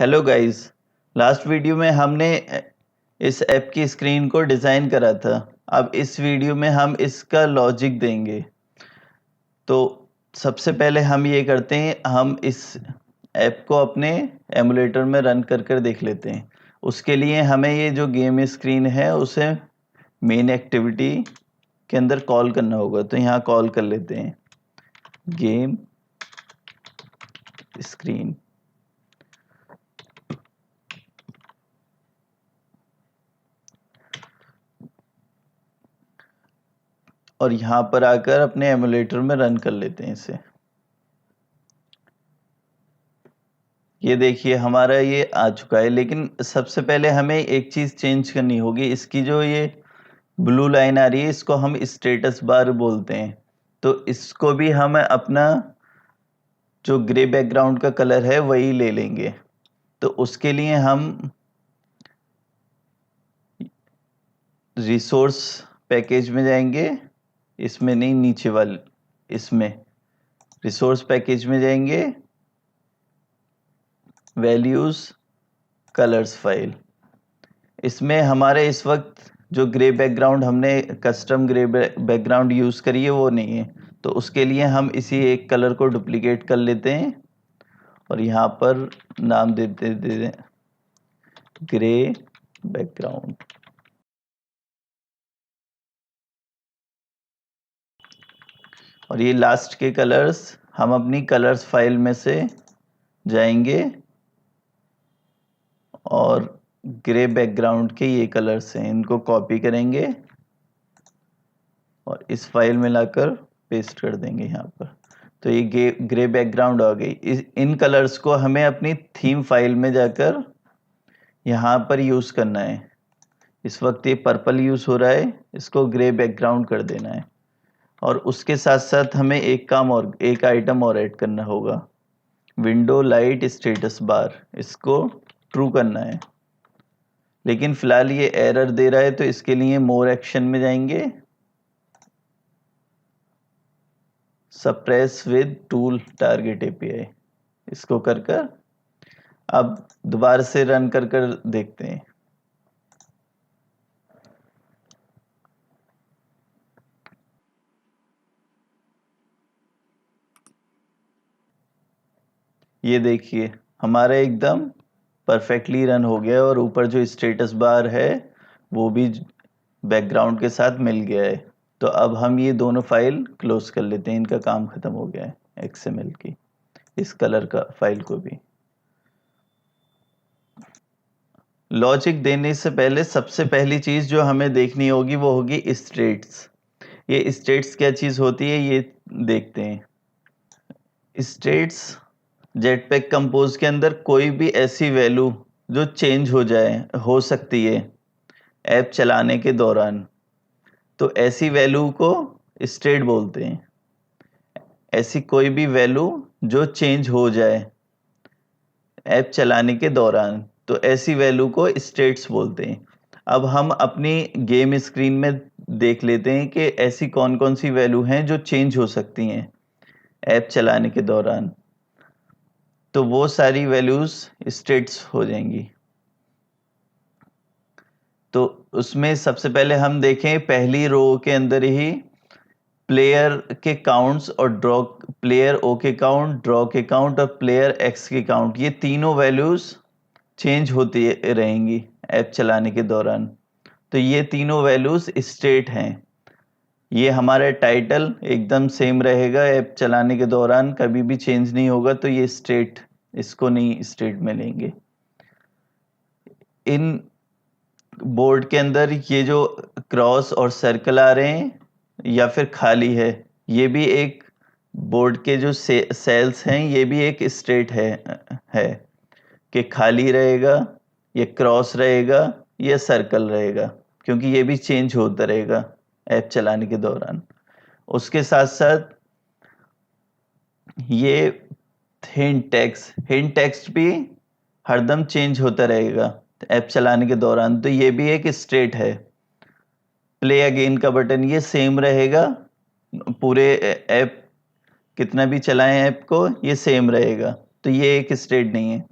Hello guys. Last video में हमने इस ऐप की स्क्रीन को डिज़ाइन करा था। अब इस वीडियो में हम इसका लॉजिक देंगे। तो सबसे पहले हम ये करते हैं, हम इस ऐप को अपने एमुलेटर में रन कर देख लेते हैं। उसके लिए हमें ये जो गेम स्क्रीन है उसे मेन एक्टिविटी के अंदर कॉल करना होगा। तो यहाँ कॉल कर लेते हैं गेम स्क्रीन। और यहाँ पर आकर अपने एमुलेटर में रन कर लेते हैं इसे। ये देखिए हमारा ये आ चुका है, लेकिन सबसे पहले हमें एक चीज़ चेंज करनी होगी। इसकी जो ये ब्लू लाइन आ रही है इसको हम स्टेटस बार बोलते हैं। तो इसको भी हम अपना जो ग्रे बैकग्राउंड का कलर है वही ले लेंगे। तो उसके लिए हम रिसोर्स पैकेज में जाएंगे, इसमें नहीं, नीचे वाले इसमें रिसोर्स पैकेज में जाएंगे, वैल्यूज़, कलर्स फाइल। इसमें हमारे इस वक्त जो ग्रे बैकग्राउंड हमने कस्टम ग्रे बैकग्राउंड यूज़ करी है वो नहीं है। तो उसके लिए हम इसी एक कलर को डुप्लीकेट कर लेते हैं और यहाँ पर नाम दे दें ग्रे बैकग्राउंड। और ये लास्ट के कलर्स हम अपनी कलर्स फाइल में से जाएंगे और ग्रे बैकग्राउंड के ये कलर्स हैं, इनको कॉपी करेंगे और इस फाइल में लाकर पेस्ट कर देंगे यहाँ पर। तो ये ग्रे बैकग्राउंड आ गई। इन कलर्स को हमें अपनी थीम फाइल में जाकर यहाँ पर यूज़ करना है। इस वक्त ये पर्पल यूज़ हो रहा है, इसको ग्रे बैकग्राउंड कर देना है। और उसके साथ साथ हमें एक आइटम और ऐड करना होगा, विंडो लाइट स्टेटस बार। इसको ट्रू करना है, लेकिन फ़िलहाल ये एरर दे रहा है। तो इसके लिए मोर एक्शन में जाएंगे, suppress with tool target API, इसको कर अब दोबारा से रन कर देखते हैं। ये देखिए हमारा एकदम परफेक्टली रन हो गया और ऊपर जो स्टेटस बार है वो भी बैकग्राउंड के साथ मिल गया है। तो अब हम ये दोनों फाइल क्लोज कर लेते हैं, इनका काम खत्म हो गया है XML की, इस कलर का फाइल को भी। लॉजिक देने से पहले सबसे पहली चीज़ जो हमें देखनी होगी वो होगी स्टेट्स। ये स्टेट्स क्या चीज़ होती है ये देखते हैं। स्टेट्स जेटपैक कंपोज के अंदर कोई भी ऐसी वैल्यू जो चेंज हो सकती है ऐप चलाने के दौरान, तो ऐसी वैल्यू को स्टेट बोलते हैं। ऐसी कोई भी वैल्यू जो चेंज हो जाए ऐप चलाने के दौरान, तो ऐसी वैल्यू को स्टेट्स बोलते हैं। अब हम अपनी गेम स्क्रीन में देख लेते हैं कि ऐसी कौन कौन सी वैल्यू हैं जो चेंज हो सकती हैं ऐप चलाने के दौरान। तो वो सारी वैल्यूज़ स्टेट्स हो जाएंगी। तो उसमें सबसे पहले हम देखें पहली रो के अंदर ही प्लेयर के काउंट्स और ड्रॉ, प्लेयर ओ के काउंट, ड्रॉ के काउंट और प्लेयर एक्स के काउंट, ये तीनों वैल्यूज़ चेंज होती रहेंगी ऐप चलाने के दौरान। तो ये तीनों वैल्यूज़ स्टेट हैं। ये हमारा टाइटल एकदम सेम रहेगा, ऐप चलाने के दौरान कभी भी चेंज नहीं होगा, तो ये स्टेट, इसको नहीं स्टेट में लेंगे। इन बोर्ड के अंदर ये जो क्रॉस और सर्कल आ रहे हैं या फिर खाली है, ये भी एक बोर्ड के जो सेल्स हैं ये भी एक स्टेट है कि खाली रहेगा, ये क्रॉस रहेगा, ये सर्कल रहेगा, क्योंकि ये भी चेंज होता रहेगा ऐप चलाने के दौरान। उसके साथ साथ ये हिंट टेक्स्ट भी हरदम चेंज होता रहेगा ऐप चलाने के दौरान, तो ये भी एक स्टेट है। प्ले अगेन का बटन ये सेम रहेगा, पूरे ऐप कितना भी चलाएं ऐप को ये सेम रहेगा, तो ये एक स्टेट नहीं है।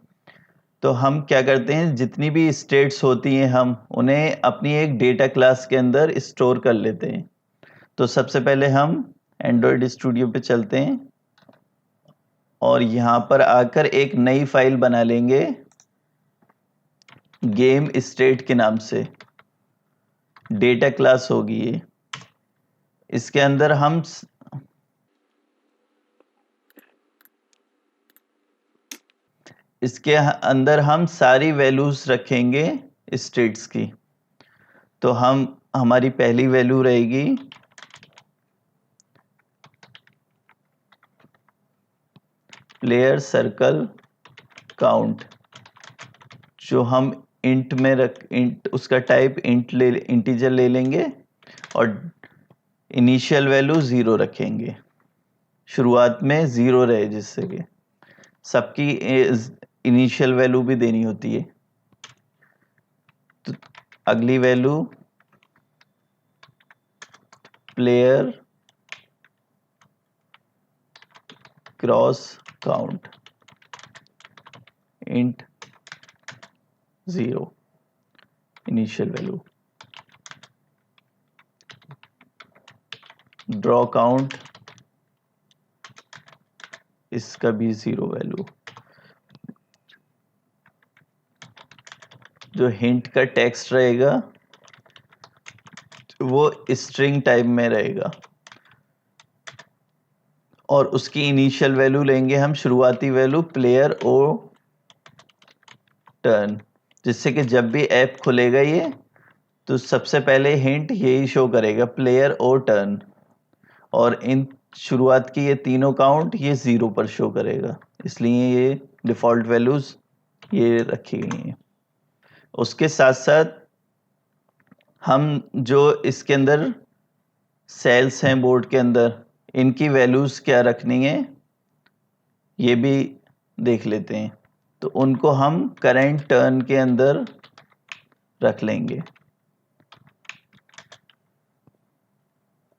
तो हम क्या करते हैं, जितनी भी स्टेट्स होती हैं हम उन्हें अपनी एक डेटा क्लास के अंदर स्टोर कर लेते हैं। तो सबसे पहले हम एंड्रॉयड स्टूडियो पे चलते हैं और यहाँ पर आकर एक नई फाइल बना लेंगे गेम स्टेट के नाम से। डेटा क्लास होगी ये। इसके अंदर हम सारी वैल्यूज रखेंगे स्टेट्स की। तो हमारी पहली वैल्यू रहेगी प्लेयर सर्कल काउंट, जो हम इंट उसका टाइप इंटीजर ले लेंगे और इनिशियल वैल्यू 0 रखेंगे। शुरुआत में 0 रहे, जिससे कि सबकी इनिशियल वैल्यू भी देनी होती है। तो अगली value player cross count int 0 initial value. Draw count, इसका भी 0 वैल्यू। जो हिंट का टेक्स्ट रहेगा वो स्ट्रिंग टाइप में रहेगा और उसकी इनिशियल वैल्यू लेंगे हम शुरुआती वैल्यू प्लेयर ओ टर्न, जिससे कि जब भी ऐप खुलेगा ये तो सबसे पहले हिंट यही शो करेगा प्लेयर ओ टर्न, और इन शुरुआत की ये तीनों काउंट ये 0 पर शो करेगा, इसलिए ये डिफॉल्ट वैल्यूज ये रखी गई हैं। उसके साथ साथ हम जो इसके अंदर सेल्स हैं बोर्ड के अंदर, इनकी वैल्यूज क्या रखनी है ये भी देख लेते हैं। तो उनको हम करंट टर्न के अंदर रख लेंगे।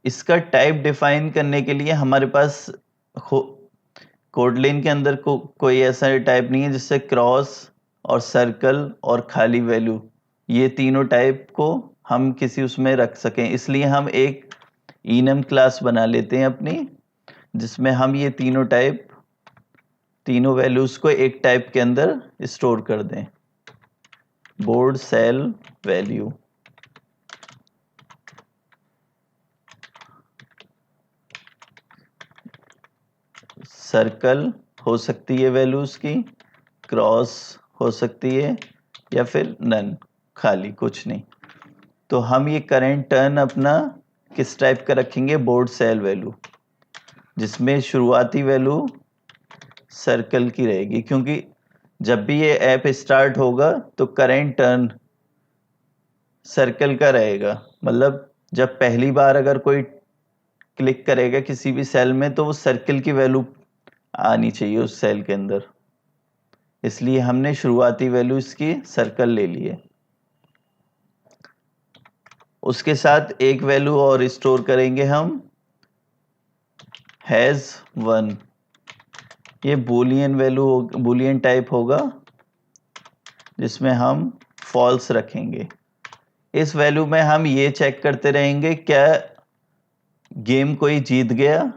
इसका टाइप डिफाइन करने के लिए हमारे पास कोडलिन के अंदर कोई ऐसा टाइप नहीं है जिससे क्रॉस और सर्कल और खाली वैल्यू ये तीनों टाइप को हम किसी उसमें रख सकें, इसलिए हम एक इनम क्लास बना लेते हैं अपनी, जिसमें हम ये तीनों वैल्यूज को एक टाइप के अंदर स्टोर कर दें। बोर्ड सेल वैल्यू, सर्कल हो सकती है वैल्यूज की, क्रॉस हो सकती है, या फिर नन, खाली कुछ नहीं। तो हम ये करंट टर्न अपना किस टाइप का रखेंगे, बोर्ड सेल वैल्यू, जिसमें शुरुआती वैल्यू सर्कल की रहेगी, क्योंकि जब भी ये ऐप स्टार्ट होगा तो करंट टर्न सर्कल का रहेगा। मतलब जब पहली बार अगर कोई क्लिक करेगा किसी भी सेल में तो वो सर्कल की वैल्यू आनी चाहिए उस सेल के अंदर, इसलिए हमने शुरुआती वैल्यू इसकी सर्कल ले ली है। उसके साथ एक वैल्यू और स्टोर करेंगे हम, हैज 1। ये बूलियन वैल्यू बूलियन टाइप होगा जिसमें हम फॉल्स रखेंगे। इस वैल्यू में हम ये चेक करते रहेंगे क्या गेम कोई जीत गया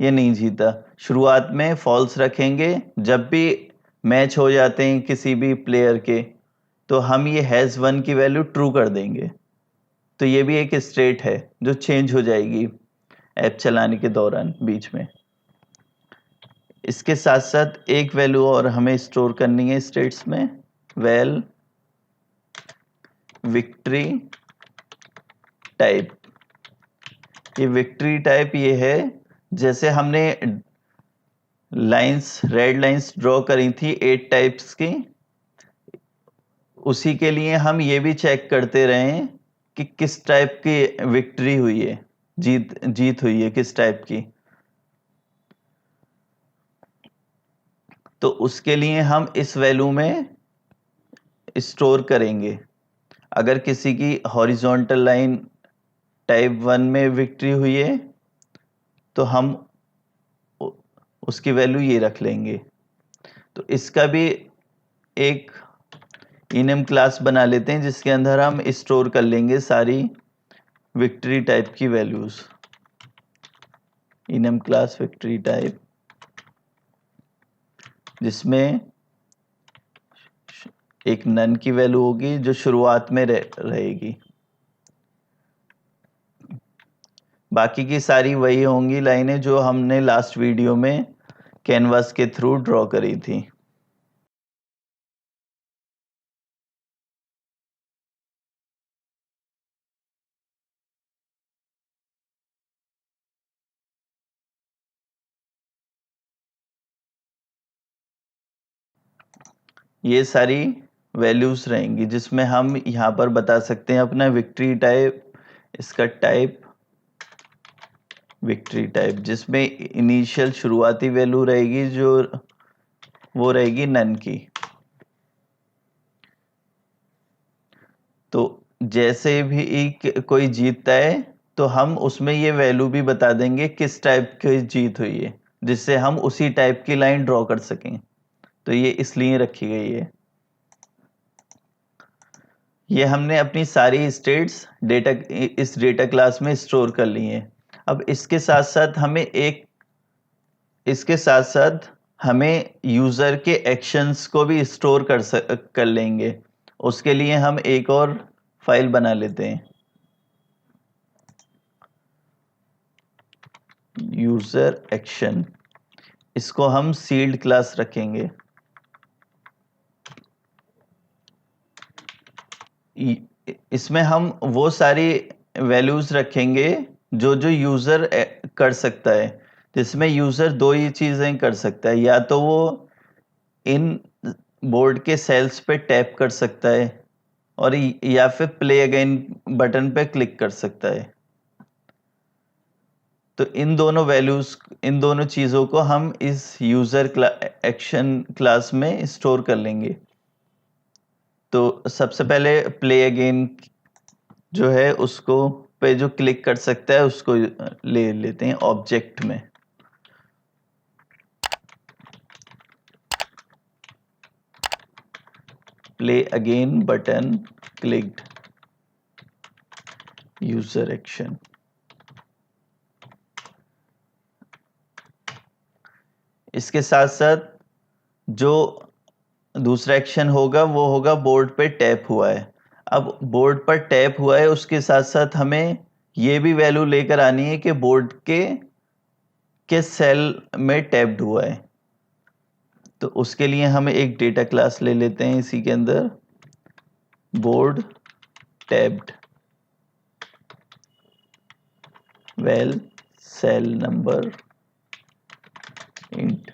या नहीं जीता। शुरुआत में फॉल्स रखेंगे, जब भी मैच हो जाते हैं किसी भी प्लेयर के तो हम ये हैज 1 की वैल्यू ट्रू कर देंगे। तो ये भी एक स्टेट है जो चेंज हो जाएगी ऐप चलाने के दौरान बीच में। इसके साथ साथ एक वैल्यू और हमें स्टोर करनी है स्टेट्स में, वेल विक्ट्री टाइप। ये विक्ट्री टाइप ये है जैसे हमने लाइंस, रेड लाइंस ड्रॉ करी थी 8 टाइप्स की, उसी के लिए हम ये भी चेक करते रहे कि किस टाइप की विक्ट्री हुई है, जीत हुई है किस टाइप की। तो उसके लिए हम इस वैल्यू में स्टोर करेंगे। अगर किसी की हॉरिजॉन्टल लाइन टाइप 1 में विक्ट्री हुई है तो हम उसकी वैल्यू ये रख लेंगे। तो इसका भी एक enum क्लास बना लेते हैं जिसके अंदर हम स्टोर कर लेंगे सारी विक्ट्री टाइप की values. enum class victory type, जिसमें एक नन की वैल्यू होगी जो शुरुआत में रहेगी। बाकी की सारी वही होंगी लाइनें जो हमने लास्ट वीडियो में कैनवास के थ्रू ड्रॉ करी थी। ये सारी वैल्यूज रहेंगी जिसमें हम यहाँ पर बता सकते हैं अपना विक्ट्री टाइप, इसका टाइप विक्ट्री टाइप, जिसमें इनिशियल शुरुआती वैल्यू रहेगी जो वो रहेगी नन की। तो जैसे भी कोई जीतता है तो हम उसमें ये वैल्यू भी बता देंगे किस टाइप की जीत हुई है, जिससे हम उसी टाइप की लाइन ड्रॉ कर सकें। तो ये इसलिए रखी गई है। ये हमने अपनी सारी स्टेट्स डेटा इस डेटा क्लास में स्टोर कर ली हैं। अब इसके साथ साथ हमें यूजर के एक्शंस को भी स्टोर कर लेंगे। उसके लिए हम एक और फाइल बना लेते हैं, यूजर एक्शन। इसको हम सील्ड क्लास रखेंगे। इसमें हम वो सारी वैल्यूज रखेंगे जो जो यूजर कर सकता है, जिसमें यूजर दो ही चीजें कर सकता है, या तो वो इन बोर्ड के सेल्स पे टैप कर सकता है और या फिर प्ले अगेन बटन पे क्लिक कर सकता है। तो इन दोनों चीजों को हम इस यूजर एक्शन क्लास में स्टोर कर लेंगे। तो सबसे पहले प्ले अगेन जो है उसको पे जो क्लिक कर सकता है उसको ले लेते हैं ऑब्जेक्ट में। Play again button clicked user action. इसके साथ साथ जो दूसरा एक्शन होगा वो होगा बोर्ड पे टैप हुआ है। अब बोर्ड पर टैप हुआ है उसके साथ साथ हमें ये भी वैल्यू लेकर आनी है कि बोर्ड के सेल में टैप्ड हुआ है। तो उसके लिए हम एक डेटा क्लास ले लेते हैं इसी के अंदर, board tapped well cell number int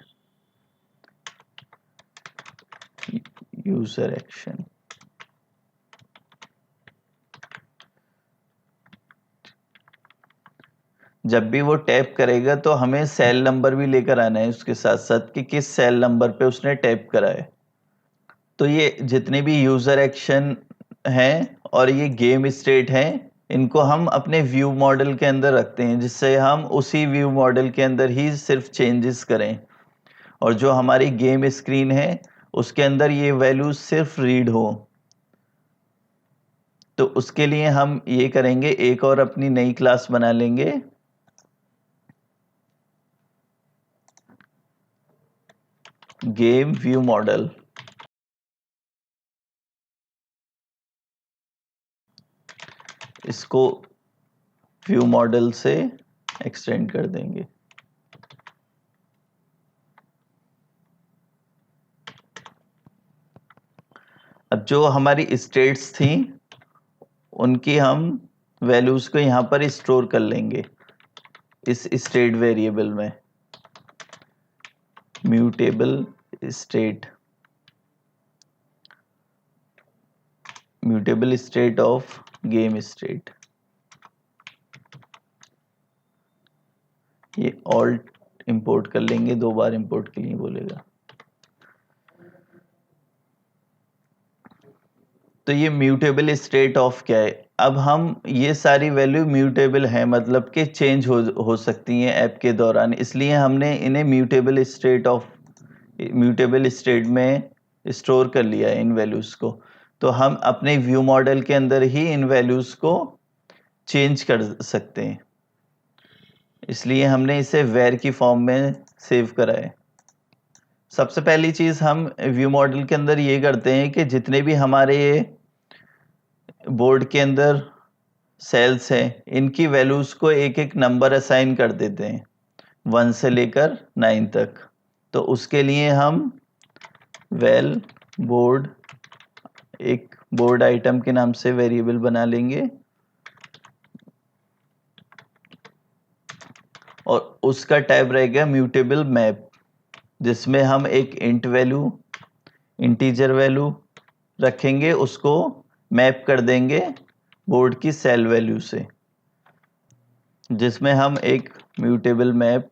user action. जब भी वो टैप करेगा तो हमें सेल नंबर भी लेकर आना है उसके साथ साथ कि किस सेल नंबर पे उसने टैप करा है। तो ये जितने भी यूजर एक्शन हैं और ये गेम स्टेट हैं, इनको हम अपने व्यू मॉडल के अंदर रखते हैं जिससे हम उसी व्यू मॉडल के अंदर ही सिर्फ चेंजेस करें, और जो हमारी गेम स्क्रीन है उसके अंदर ये वैल्यूज सिर्फ रीड हो। तो उसके लिए हम ये करेंगे, एक और अपनी नई क्लास बना लेंगे, गेम व्यू मॉडल। इसको व्यू मॉडल से एक्सटेंड कर देंगे। अब जो हमारी स्टेट्स थी उनकी हम वैल्यूज को यहां पर स्टोर कर लेंगे इस स्टेट वेरिएबल में, mutable state, mutable state of game state. ये ऑल्ट इंपोर्ट कर लेंगे, दो बार इंपोर्ट के लिए बोलेगा। तो ये म्यूटेबल स्टेट ऑफ क्या है? अब हम ये सारी वैल्यू म्यूटेबल है, मतलब कि चेंज हो सकती हैं ऐप के दौरान, इसलिए हमने इन्हें म्यूटेबल स्टेट में स्टोर कर लिया है इन वैल्यूज को, तो हम अपने व्यू मॉडल के अंदर ही इन वैल्यूज को चेंज कर सकते हैं, इसलिए हमने इसे वेर की फॉर्म में सेव करा है। सबसे पहली चीज हम व्यू मॉडल के अंदर ये करते हैं कि जितने भी हमारे ये बोर्ड के अंदर सेल्स हैं, इनकी वैल्यूज को एक एक नंबर असाइन कर देते हैं 1 से लेकर 9 तक। तो उसके लिए हम वेल बोर्ड एक बोर्ड आइटम के नाम से वेरिएबल बना लेंगे और उसका टाइप रहेगा म्यूटेबल मैप, जिसमें हम एक इंट वैल्यू इंटीजर वैल्यू रखेंगे, उसको मैप कर देंगे बोर्ड की सेल वैल्यू से, जिसमें हम एक म्यूटेबल मैप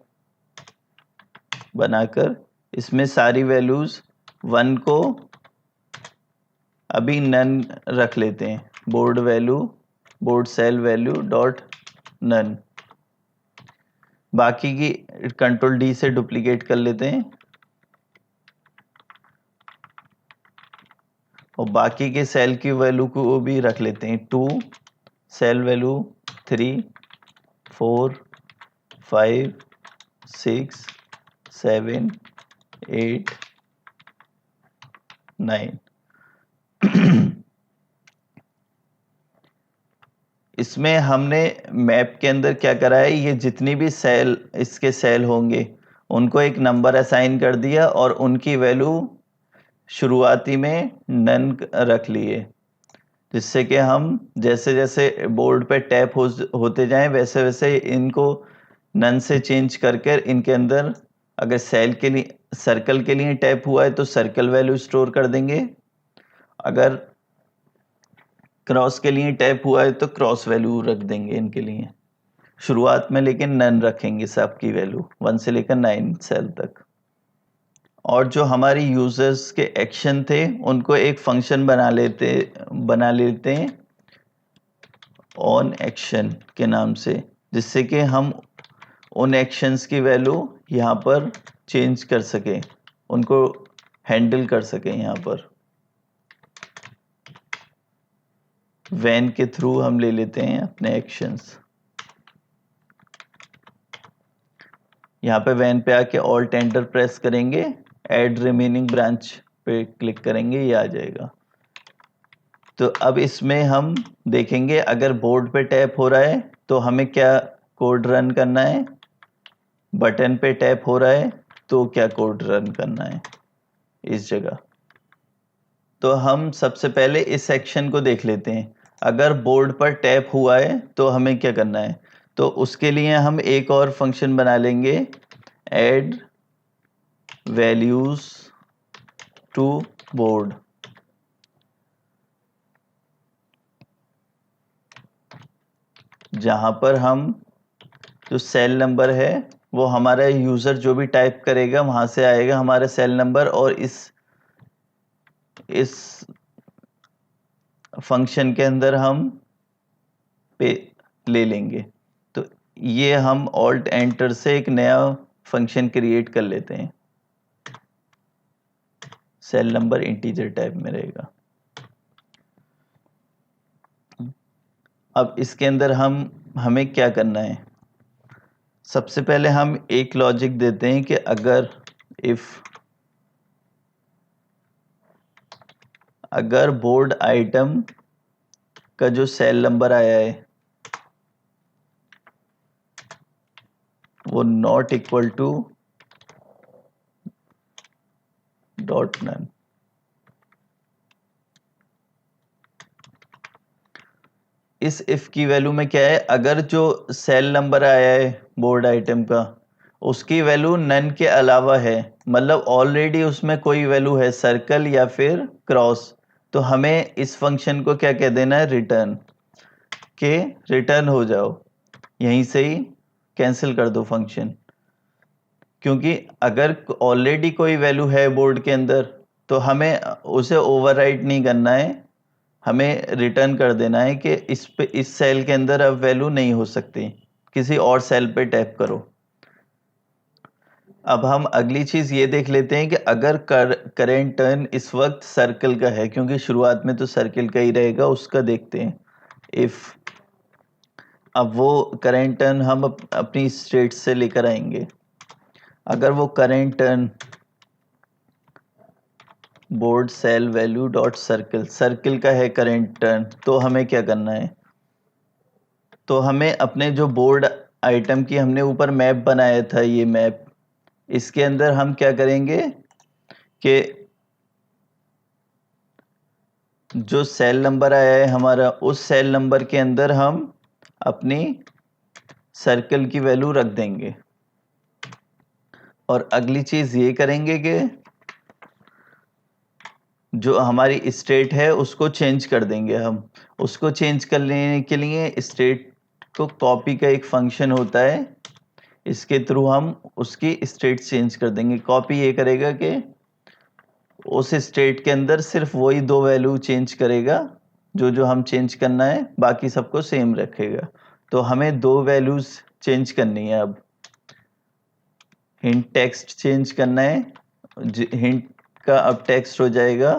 बनाकर इसमें सारी वैल्यूज 1 को अभी नन रख लेते हैं, board value board cell value dot none. बाकी की कंट्रोल डी से डुप्लीकेट कर लेते हैं और बाकी के सेल की वैल्यू को भी रख लेते हैं 2 सेल वैल्यू 3 4 5 6 7 8 9। इसमें हमने मैप के अंदर क्या करा है, ये जितनी भी सेल इसके सेल होंगे उनको एक नंबर असाइन कर दिया और उनकी वैल्यू शुरुआती में नन रख लिए, जिससे कि हम जैसे जैसे बोर्ड पे टैप होते जाएं वैसे वैसे इनको नन से चेंज करके इनके अंदर अगर सेल के लिए सर्कल के लिए टैप हुआ है तो सर्कल वैल्यू स्टोर कर देंगे, अगर क्रॉस के लिए टैप हुआ है तो क्रॉस वैल्यू रख देंगे इनके लिए शुरुआत में, लेकिन नन रखेंगे सबकी वैल्यू 1 से लेकर 9 सेल तक। और जो हमारी यूजर्स के एक्शन थे उनको एक फंक्शन बना लेते हैं ऑन एक्शन के नाम से, जिससे कि हम उन एक्शंस की वैल्यू यहाँ पर चेंज कर सकें, उनको हैंडल कर सकें। यहाँ पर वैन के थ्रू हम ले लेते हैं अपने एक्शंस। यहाँ पे वैन पे आके ऑल्ट एंटर प्रेस करेंगे, ऐड रिमेनिंग ब्रांच पे क्लिक करेंगे, ये आ जाएगा। तो अब इसमें हम देखेंगे अगर बोर्ड पे टैप हो रहा है तो हमें क्या कोड रन करना है, बटन पे टैप हो रहा है तो क्या कोड रन करना है इस जगह। तो हम सबसे पहले इस सेक्शन को देख लेते हैं, अगर बोर्ड पर टैप हुआ है तो हमें क्या करना है। तो उसके लिए हम एक और फंक्शन बना लेंगे, ऐड वैल्यूज टू बोर्ड। जहां पर हम जो सेल नंबर है वो हमारा यूजर जो भी टाइप करेगा वहां से आएगा हमारा सेल नंबर, और इस फंक्शन के अंदर हम पे ले लेंगे। तो ये हम ऑल्ट एंटर से एक नया फंक्शन क्रिएट कर लेते हैं, सेल नंबर इंटीजर टाइप में रहेगा। अब इसके अंदर हमें क्या करना है, सबसे पहले हम एक लॉजिक देते हैं कि अगर बोर्ड आइटम का जो सेल नंबर आया है वो not equal to dot none. इस इफ की वैल्यू में क्या है, अगर जो सेल नंबर आया है बोर्ड आइटम का उसकी वैल्यू नन के अलावा है, मतलब ऑलरेडी उसमें कोई वैल्यू है सर्कल या फिर क्रॉस, तो हमें इस फंक्शन को क्या कह देना है, रिटर्न के रिटर्न हो जाओ, यहीं से ही कैंसिल कर दो फंक्शन। क्योंकि अगर ऑलरेडी कोई वैल्यू है बोर्ड के अंदर तो हमें उसे ओवरराइट नहीं करना है, हमें रिटर्न कर देना है कि इस सेल के अंदर अब वैल्यू नहीं हो सकती, किसी और सेल पे टैप करो। अब हम अगली चीज ये देख लेते हैं कि अगर करेंट टर्न इस वक्त सर्कल का है, क्योंकि शुरुआत में तो सर्कल का ही रहेगा, उसका देखते हैं। इफ अब वो करेंट टर्न हम अपनी स्टेट से लेकर आएंगे। अगर वो current turn board cell value dot circle circle का है करेंट टर्न, तो हमें क्या करना है? तो हमें अपने जो बोर्ड आइटम की हमने ऊपर मैप बनाया था, ये मैप, इसके अंदर हम क्या करेंगे कि जो सेल नंबर आया है हमारा, उस सेल नंबर के अंदर हम अपनी सर्कल की वैल्यू रख देंगे। और अगली चीज ये करेंगे कि जो हमारी स्टेट है उसको चेंज कर देंगे हम। उसको चेंज करने के लिए स्टेट को कॉपी का एक फंक्शन होता है, इसके थ्रू हम उसकी स्टेट चेंज कर देंगे। कॉपी ये करेगा कि उस स्टेट के अंदर सिर्फ वही दो वैल्यू चेंज करेगा जो जो हम चेंज करना है, बाकी सबको सेम रखेगा। तो हमें दो वैल्यूज चेंज करनी है। अब हिंट टेक्स्ट चेंज करना है। हिंट का अब टेक्स्ट हो जाएगा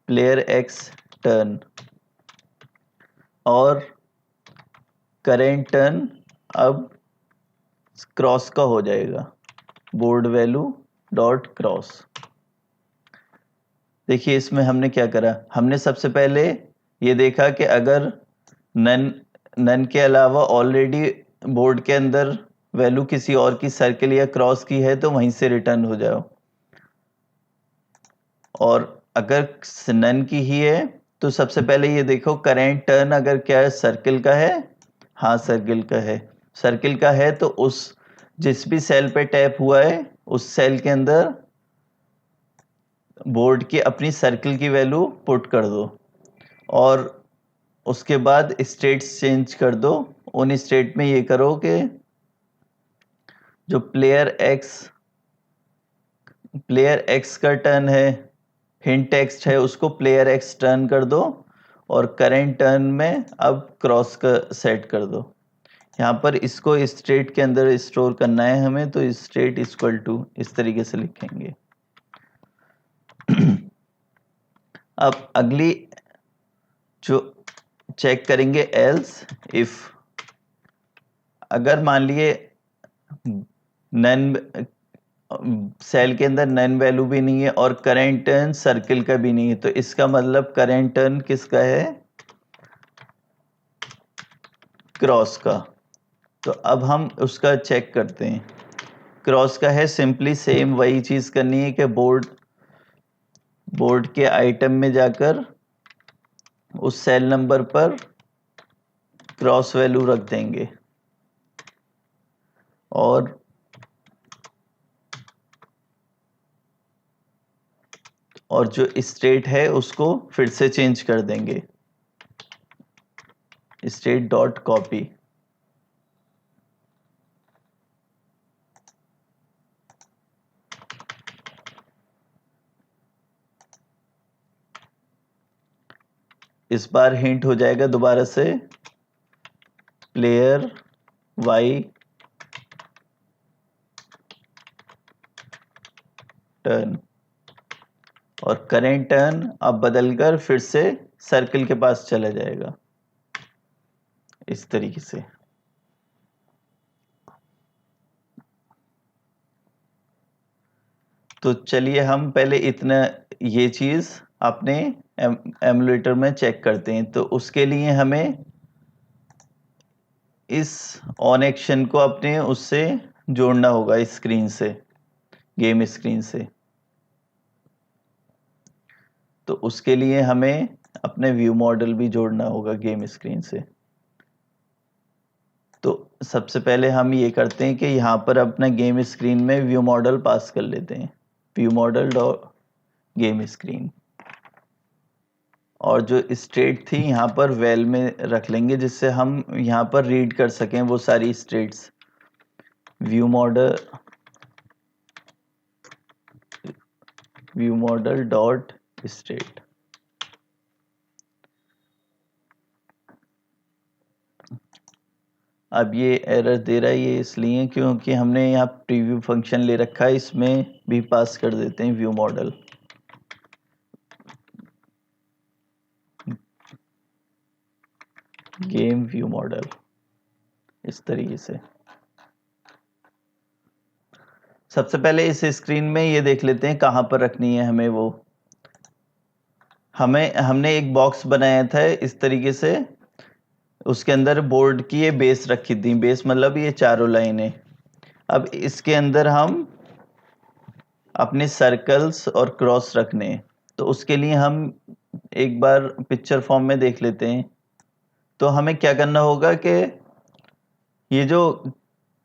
प्लेयर एक्स टर्न, और करेंट टर्न अब क्रॉस का हो जाएगा बोर्ड वैल्यू डॉट क्रॉस। देखिए इसमें हमने क्या करा, हमने सबसे पहले ये देखा कि अगर नन नन के अलावा ऑलरेडी बोर्ड के अंदर वैल्यू किसी और की सर्कल या क्रॉस की है तो वहीं से रिटर्न हो जाओ, और अगर नन की ही है तो सबसे पहले ये देखो करेंट टर्न अगर क्या है, सर्कल का है। हाँ सर्कल का है। सर्कल का है तो उस जिस भी सेल पे टैप हुआ है उस सेल के अंदर बोर्ड की अपनी सर्कल की वैल्यू पुट कर दो, और उसके बाद स्टेट्स चेंज कर दो। उन स्टेट में ये करो कि जो प्लेयर एक्स का टर्न है, हिंट टेक्स्ट है, उसको प्लेयर एक्स टर्न कर दो, और करेंट टर्न में अब क्रॉस का सेट कर दो। यहाँ पर इसको स्टेट के अंदर स्टोर करना है हमें, तो स्टेट इक्वल टू इस तरीके से लिखेंगे। अब अगली जो चेक करेंगे एल्स इफ, अगर मान लिए नन सेल के अंदर नन वैल्यू भी नहीं है और करेंट टर्न सर्कल का भी नहीं है, तो इसका मतलब करेंट टर्न किसका है? क्रॉस का। तो अब हम उसका चेक करते हैं। क्रॉस का है, सिंपली सेम वही चीज करनी है कि बोर्ड के आइटम में जाकर उस सेल नंबर पर क्रॉस वैल्यू रख देंगे, और जो स्टेट है उसको फिर से चेंज कर देंगे, स्टेट डॉट कॉपी। इस बार हिंट हो जाएगा दोबारा से प्लेयर वाई टर्न, और करेंट टर्न अब बदलकर फिर से सर्कल के पास चला जाएगा इस तरीके से। तो चलिए हम पहले इतना ये चीज अपने एमुलेटर में चेक करते हैं। तो उसके लिए हमें इस ऑन एक्शन को अपने उससे जोड़ना होगा, स्क्रीन से, गेम स्क्रीन से। तो उसके लिए हमें अपने व्यू मॉडल भी जोड़ना होगा गेम स्क्रीन से। तो सबसे पहले हम ये करते हैं कि यहाँ पर अपना गेम स्क्रीन में व्यू मॉडल पास कर लेते हैं, view model dot game screen, और जो स्टेट थी यहाँ पर वेल में रख लेंगे जिससे हम यहाँ पर रीड कर सकें वो सारी states. View model dot state. अब ये एरर दे रहा है, ये इसलिए क्योंकि हमने यहाँ प्रीव्यू फंक्शन ले रखा है, इसमें भी पास कर देते हैं view model. Game view model इस तरीके से। सबसे पहले इस स्क्रीन में ये देख लेते हैं कहाँ पर रखनी है हमें वो। हमने एक बॉक्स बनाया था इस तरीके से, उसके अंदर बोर्ड की ये बेस रखी थी, बेस मतलब ये चारों लाइनें। अब इसके अंदर हम अपने सर्कल्स और क्रॉस रखने हैं, तो उसके लिए हम एक बार पिक्चर फॉर्म में देख लेते हैं। तो हमें क्या करना होगा कि ये जो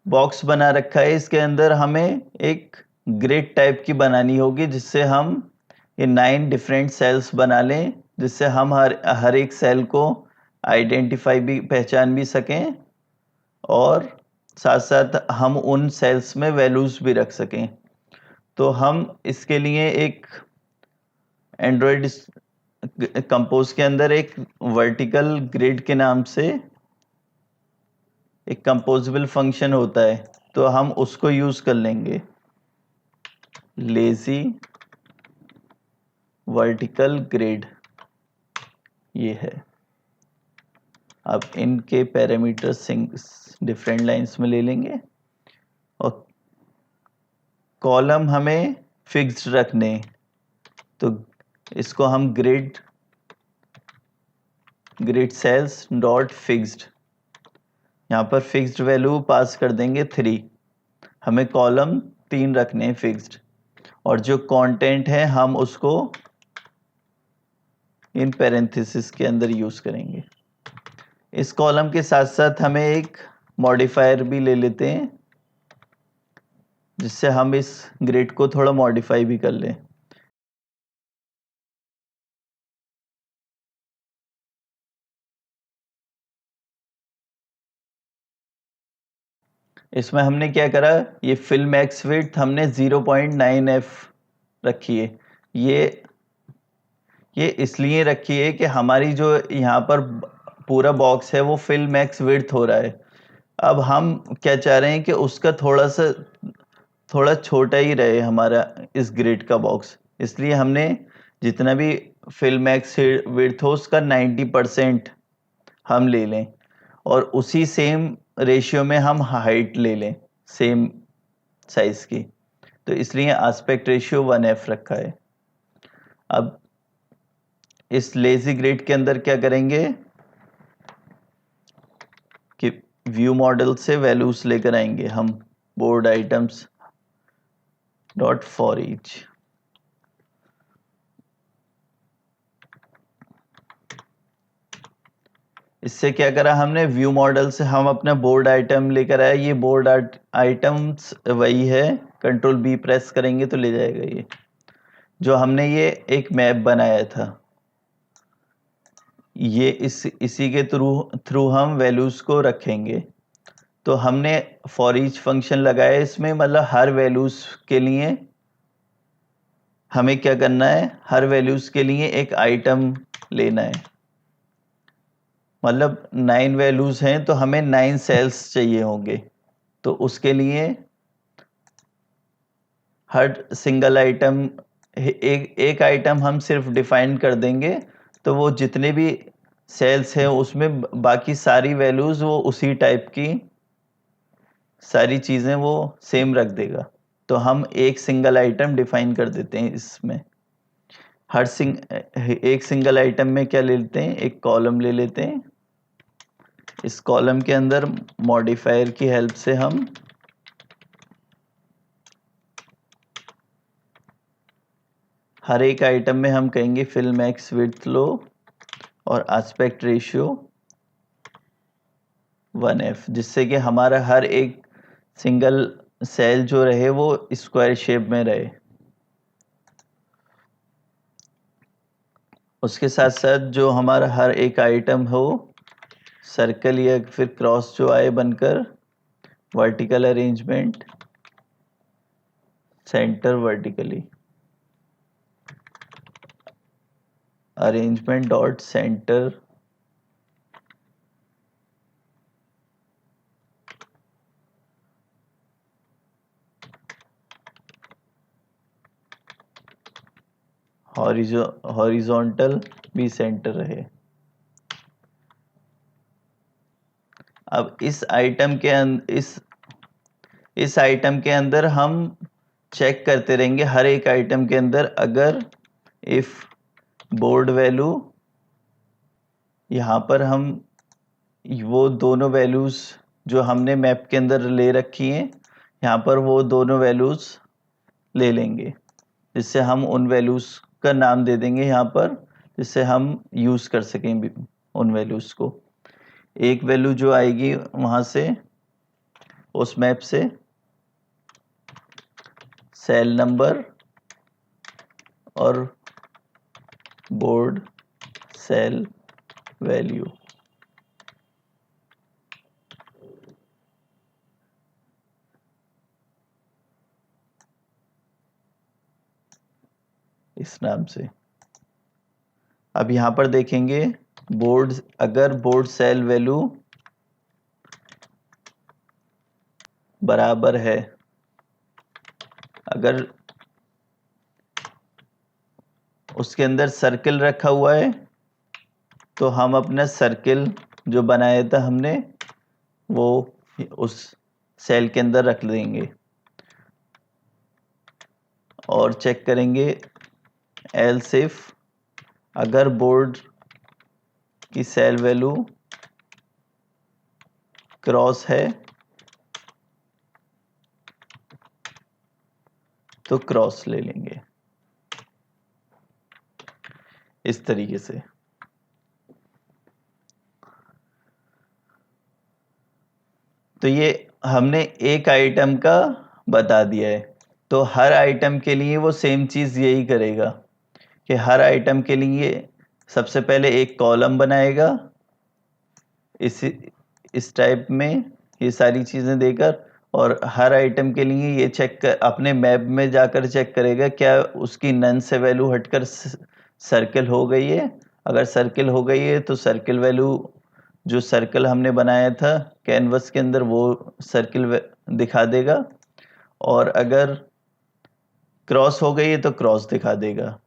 बॉक्स बना रखा है इसके अंदर हमें एक ग्रिड टाइप की बनानी होगी, जिससे हम ये 9 डिफरेंट सेल्स बना लें, जिससे हम हर एक सेल को आइडेंटिफाई भी, पहचान भी सकें, और साथ साथ हम उन सेल्स में वैल्यूज भी रख सकें। तो हम इसके लिए एक एंड्रॉयड कंपोज के अंदर एक वर्टिकल ग्रिड के नाम से एक कंपोजेबल फंक्शन होता है, तो हम उसको यूज कर लेंगे। लेजी वर्टिकल ग्रिड ये है। अब इनके पैरामीटर्स डिफरेंट लाइंस में ले लेंगे, और कॉलम हमें फिक्स्ड रखने, तो इसको हम ग्रिड सेल्स डॉट फिक्स्ड, यहाँ पर फिक्स्ड वैल्यू पास कर देंगे 3। हमें कॉलम 3 रखने हैं फिक्स्ड, और जो कंटेंट है हम उसको इन पैरेंथेसिस के अंदर यूज करेंगे। इस कॉलम के साथ साथ हमें एक मॉडिफायर भी ले लेते हैं, जिससे हम इस ग्रिड को थोड़ा मॉडिफाई भी कर लें। इसमें हमने क्या करा, ये फिल मैक्स विड्थ हमने 0.9f रखी है। ये इसलिए रखी है कि हमारी जो यहाँ पर पूरा बॉक्स है वो फिल मैक्स विड्थ हो रहा है। अब हम क्या चाह रहे हैं कि उसका थोड़ा छोटा ही रहे हमारा इस ग्रिड का बॉक्स, इसलिए हमने जितना भी फिल मैक्स विड्थ हो उसका 90% हम ले लें, और उसी सेम रेशियो में हम हाइट ले लें, सेम साइज की। तो इसलिए एस्पेक्ट रेशियो 1f रखा है। अब इस लेजी ग्रिड के अंदर क्या करेंगे कि व्यू मॉडल से वैल्यूज लेकर आएंगे हम, board items dot for each. इससे क्या करा हमने, व्यू मॉडल से हम अपना बोर्ड आइटम लेकर आए। ये बोर्ड आइटम्स वही है, कंट्रोल बी प्रेस करेंगे तो ले जाएगा ये, जो हमने ये एक मैप बनाया था। ये इसी के थ्रू हम वैल्यूज को रखेंगे। तो हमने फॉर ईच फंक्शन लगाया इसमें, मतलब हर वैल्यूज के लिए हमें क्या करना है, हर वैल्यूज के लिए एक आइटम लेना है। मतलब 9 वैल्यूज हैं तो हमें 9 सेल्स चाहिए होंगे, तो उसके लिए हर सिंगल आइटम, एक आइटम हम सिर्फ डिफाइन कर देंगे, तो वो जितने भी सेल्स हैं उसमें बाकी सारी वैल्यूज वो उसी टाइप की सारी चीजें वो सेम रख देगा। तो हम एक सिंगल आइटम डिफाइन कर देते हैं इसमें। एक सिंगल आइटम में क्या ले लेते हैं, एक कॉलम ले लेते हैं। इस कॉलम के अंदर मॉडिफायर की हेल्प से हम हर एक आइटम में हम कहेंगे फिल मैक्स विड्थ लो और एस्पेक्ट रेशियो 1f, जिससे कि हमारा हर एक सिंगल सेल जो रहे वो स्क्वायर शेप में रहे। उसके साथ साथ जो हमारा हर एक आइटम हो सर्कल या फिर क्रॉस जो आए बनकर, vertical arrangement centre vertically, arrangement dot centre horizontal भी सेंटर रहे। अब इस आइटम के अंदर हम चेक करते रहेंगे हर एक आइटम के अंदर, अगर इफ बोर्ड वैल्यू, यहाँ पर हम वो दोनों वैल्यूज जो हमने मैप के अंदर ले रखी हैं, यहाँ पर वो दोनों वैल्यूज ले लेंगे, जिससे हम उन वैल्यूज का नाम दे देंगे यहाँ पर, जिससे हम यूज कर सकें उन वैल्यूज को। एक वैल्यू जो आएगी वहां से, उस मैप से, सेल नंबर और बोर्ड सेल वैल्यू। इस नाम से। अब यहां पर देखेंगे अगर बोर्ड सेल वैल्यू बराबर है, अगर उसके अंदर सर्किल रखा हुआ है, तो हम अपना सर्किल जो बनाया था हमने, वो उस सेल के अंदर रख देंगे और चेक करेंगे एल्स इफ, अगर बोर्ड की सेल वैल्यू क्रॉस है तो क्रॉस ले लेंगे, इस तरीके से। तो ये हमने एक आइटम का बता दिया है, तो हर आइटम के लिए वो सेम चीज यही करेगा कि हर आइटम के लिए सबसे पहले एक कॉलम बनाएगा इस टाइप में, ये सारी चीजें देकर, और हर आइटम के लिए ये चेक कर, अपने मैप में जाकर चेक करेगा क्या उसकी नन से वैल्यू हटकर सर्किल हो गई है। अगर सर्किल हो गई है तो सर्किल वैल्यू, जो सर्कल हमने बनाया था कैनवस के अंदर, वो सर्किल दिखा देगा, और अगर क्रॉस हो गई है तो क्रॉस दिखा देगा।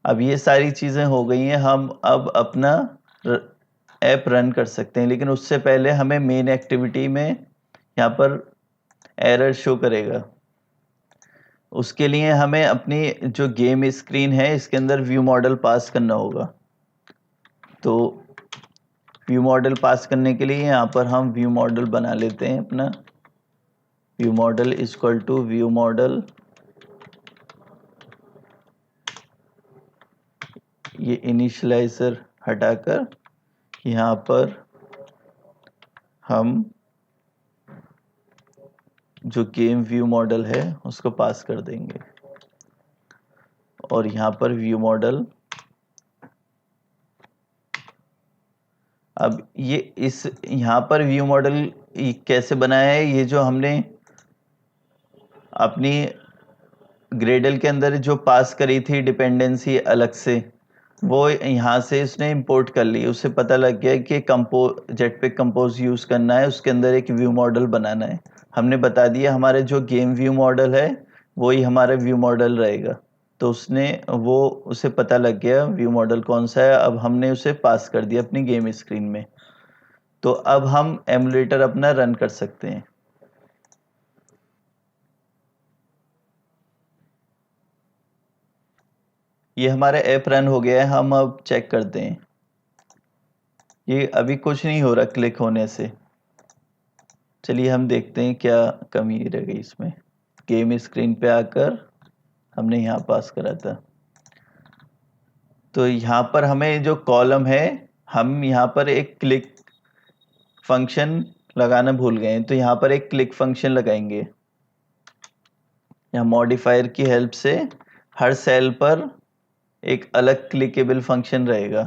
अब ये सारी चीजें हो गई हैं, हम अब अपना ऐप रन कर सकते हैं, लेकिन उससे पहले हमें मेन एक्टिविटी में यहाँ पर एरर शो करेगा। उसके लिए हमें अपनी जो गेम स्क्रीन है इसके अंदर व्यू मॉडल पास करना होगा। तो व्यू मॉडल पास करने के लिए यहाँ पर हम व्यू मॉडल बना लेते हैं अपना। View model is equal to view model, ये इनिशियलाइजर हटाकर यहाँ पर हम जो गेम व्यू मॉडल है उसको पास कर देंगे, और यहाँ पर व्यू मॉडल, अब ये इस यहाँ पर व्यू मॉडल कैसे बनाया है, ये जो हमने अपनी ग्रेडल के अंदर जो पास करी थी डिपेंडेंसी अलग से, वो यहाँ से इसने इंपोर्ट कर ली। उसे पता लग गया कि जेटपैक कंपोज यूज करना है, उसके अंदर एक व्यू मॉडल बनाना है। हमने बता दिया हमारा जो गेम व्यू मॉडल है वही हमारा व्यू मॉडल रहेगा, तो उसे पता लग गया व्यू मॉडल कौन सा है। अब हमने उसे पास कर दिया अपनी गेम स्क्रीन में, तो अब हम एमुलेटर अपना रन कर सकते हैं। ये हमारा ऐप रन हो गया है, हम अब चेक करते हैं। ये अभी कुछ नहीं हो रहा क्लिक होने से। चलिए हम देखते हैं क्या कमी रह गई इसमें। गेम स्क्रीन पे आकर हमने यहाँ पास करा था, तो यहाँ पर हमें जो कॉलम है, हम यहाँ पर एक क्लिक फंक्शन लगाना भूल गए हैं, तो यहाँ पर एक क्लिक फंक्शन लगाएंगे। यहाँ मॉडिफायर की हेल्प से हर सेल पर एक अलग क्लिकेबल फंक्शन रहेगा,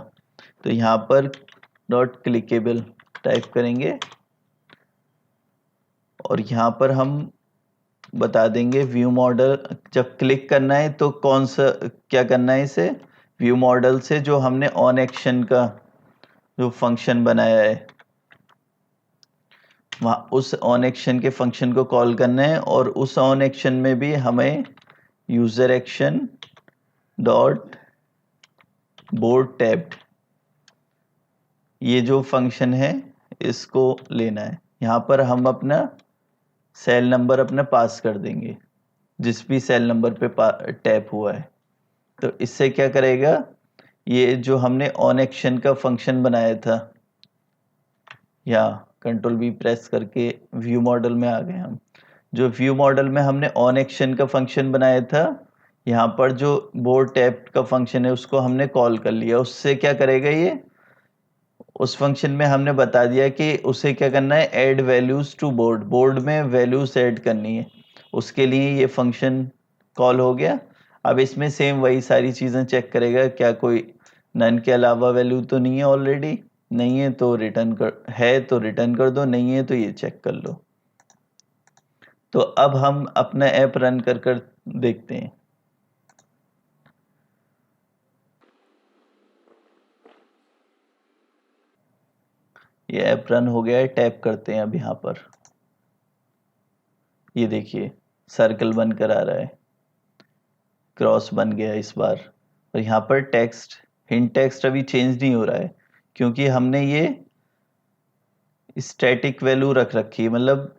तो यहाँ पर डॉट क्लिकेबल टाइप करेंगे, और यहाँ पर हम बता देंगे व्यू मॉडल, जब क्लिक करना है तो कौन सा क्या करना है, इसे व्यू मॉडल से जो हमने ऑन एक्शन का जो फंक्शन बनाया है वहाँ उस ऑन एक्शन के फंक्शन को कॉल करना है, और उस ऑन एक्शन में भी हमें user action dot board tabbed, ये जो फंक्शन है इसको लेना है। यहाँ पर हम अपना सेल नंबर अपना पास कर देंगे जिस भी सेल नंबर पे टैप हुआ है। तो इससे क्या करेगा, ये जो हमने ऑन एक्शन का फंक्शन बनाया था, या कंट्रोल बी प्रेस करके व्यू मॉडल में आ गए हम। जो व्यू मॉडल में हमने ऑन एक्शन का फंक्शन बनाया था, यहाँ पर जो बोर्ड टैप का फंक्शन है उसको हमने कॉल कर लिया। उससे क्या करेगा ये, उस फंक्शन में हमने बता दिया कि उसे क्या करना है, add values to board, board में वैल्यूज ऐड करनी है, उसके लिए ये फंक्शन कॉल हो गया। अब इसमें सेम वही सारी चीज़ें चेक करेगा, क्या कोई नन के अलावा वैल्यू तो नहीं है, ऑलरेडी नहीं है तो रिटर्न कर, है तो रिटर्न कर दो, नहीं है तो ये चेक कर लो। तो अब हम अपना ऐप रन कर देखते हैं। ये ऐप रन हो गया है, टैप करते हैं अब यहाँ पर, ये देखिए सर्कल बनकर आ रहा है, क्रॉस बन गया इस बार। और यहाँ पर टेक्स्ट, हिंट टेक्स्ट अभी चेंज नहीं हो रहा है क्योंकि हमने ये स्टैटिक वैल्यू रख रखी है, मतलब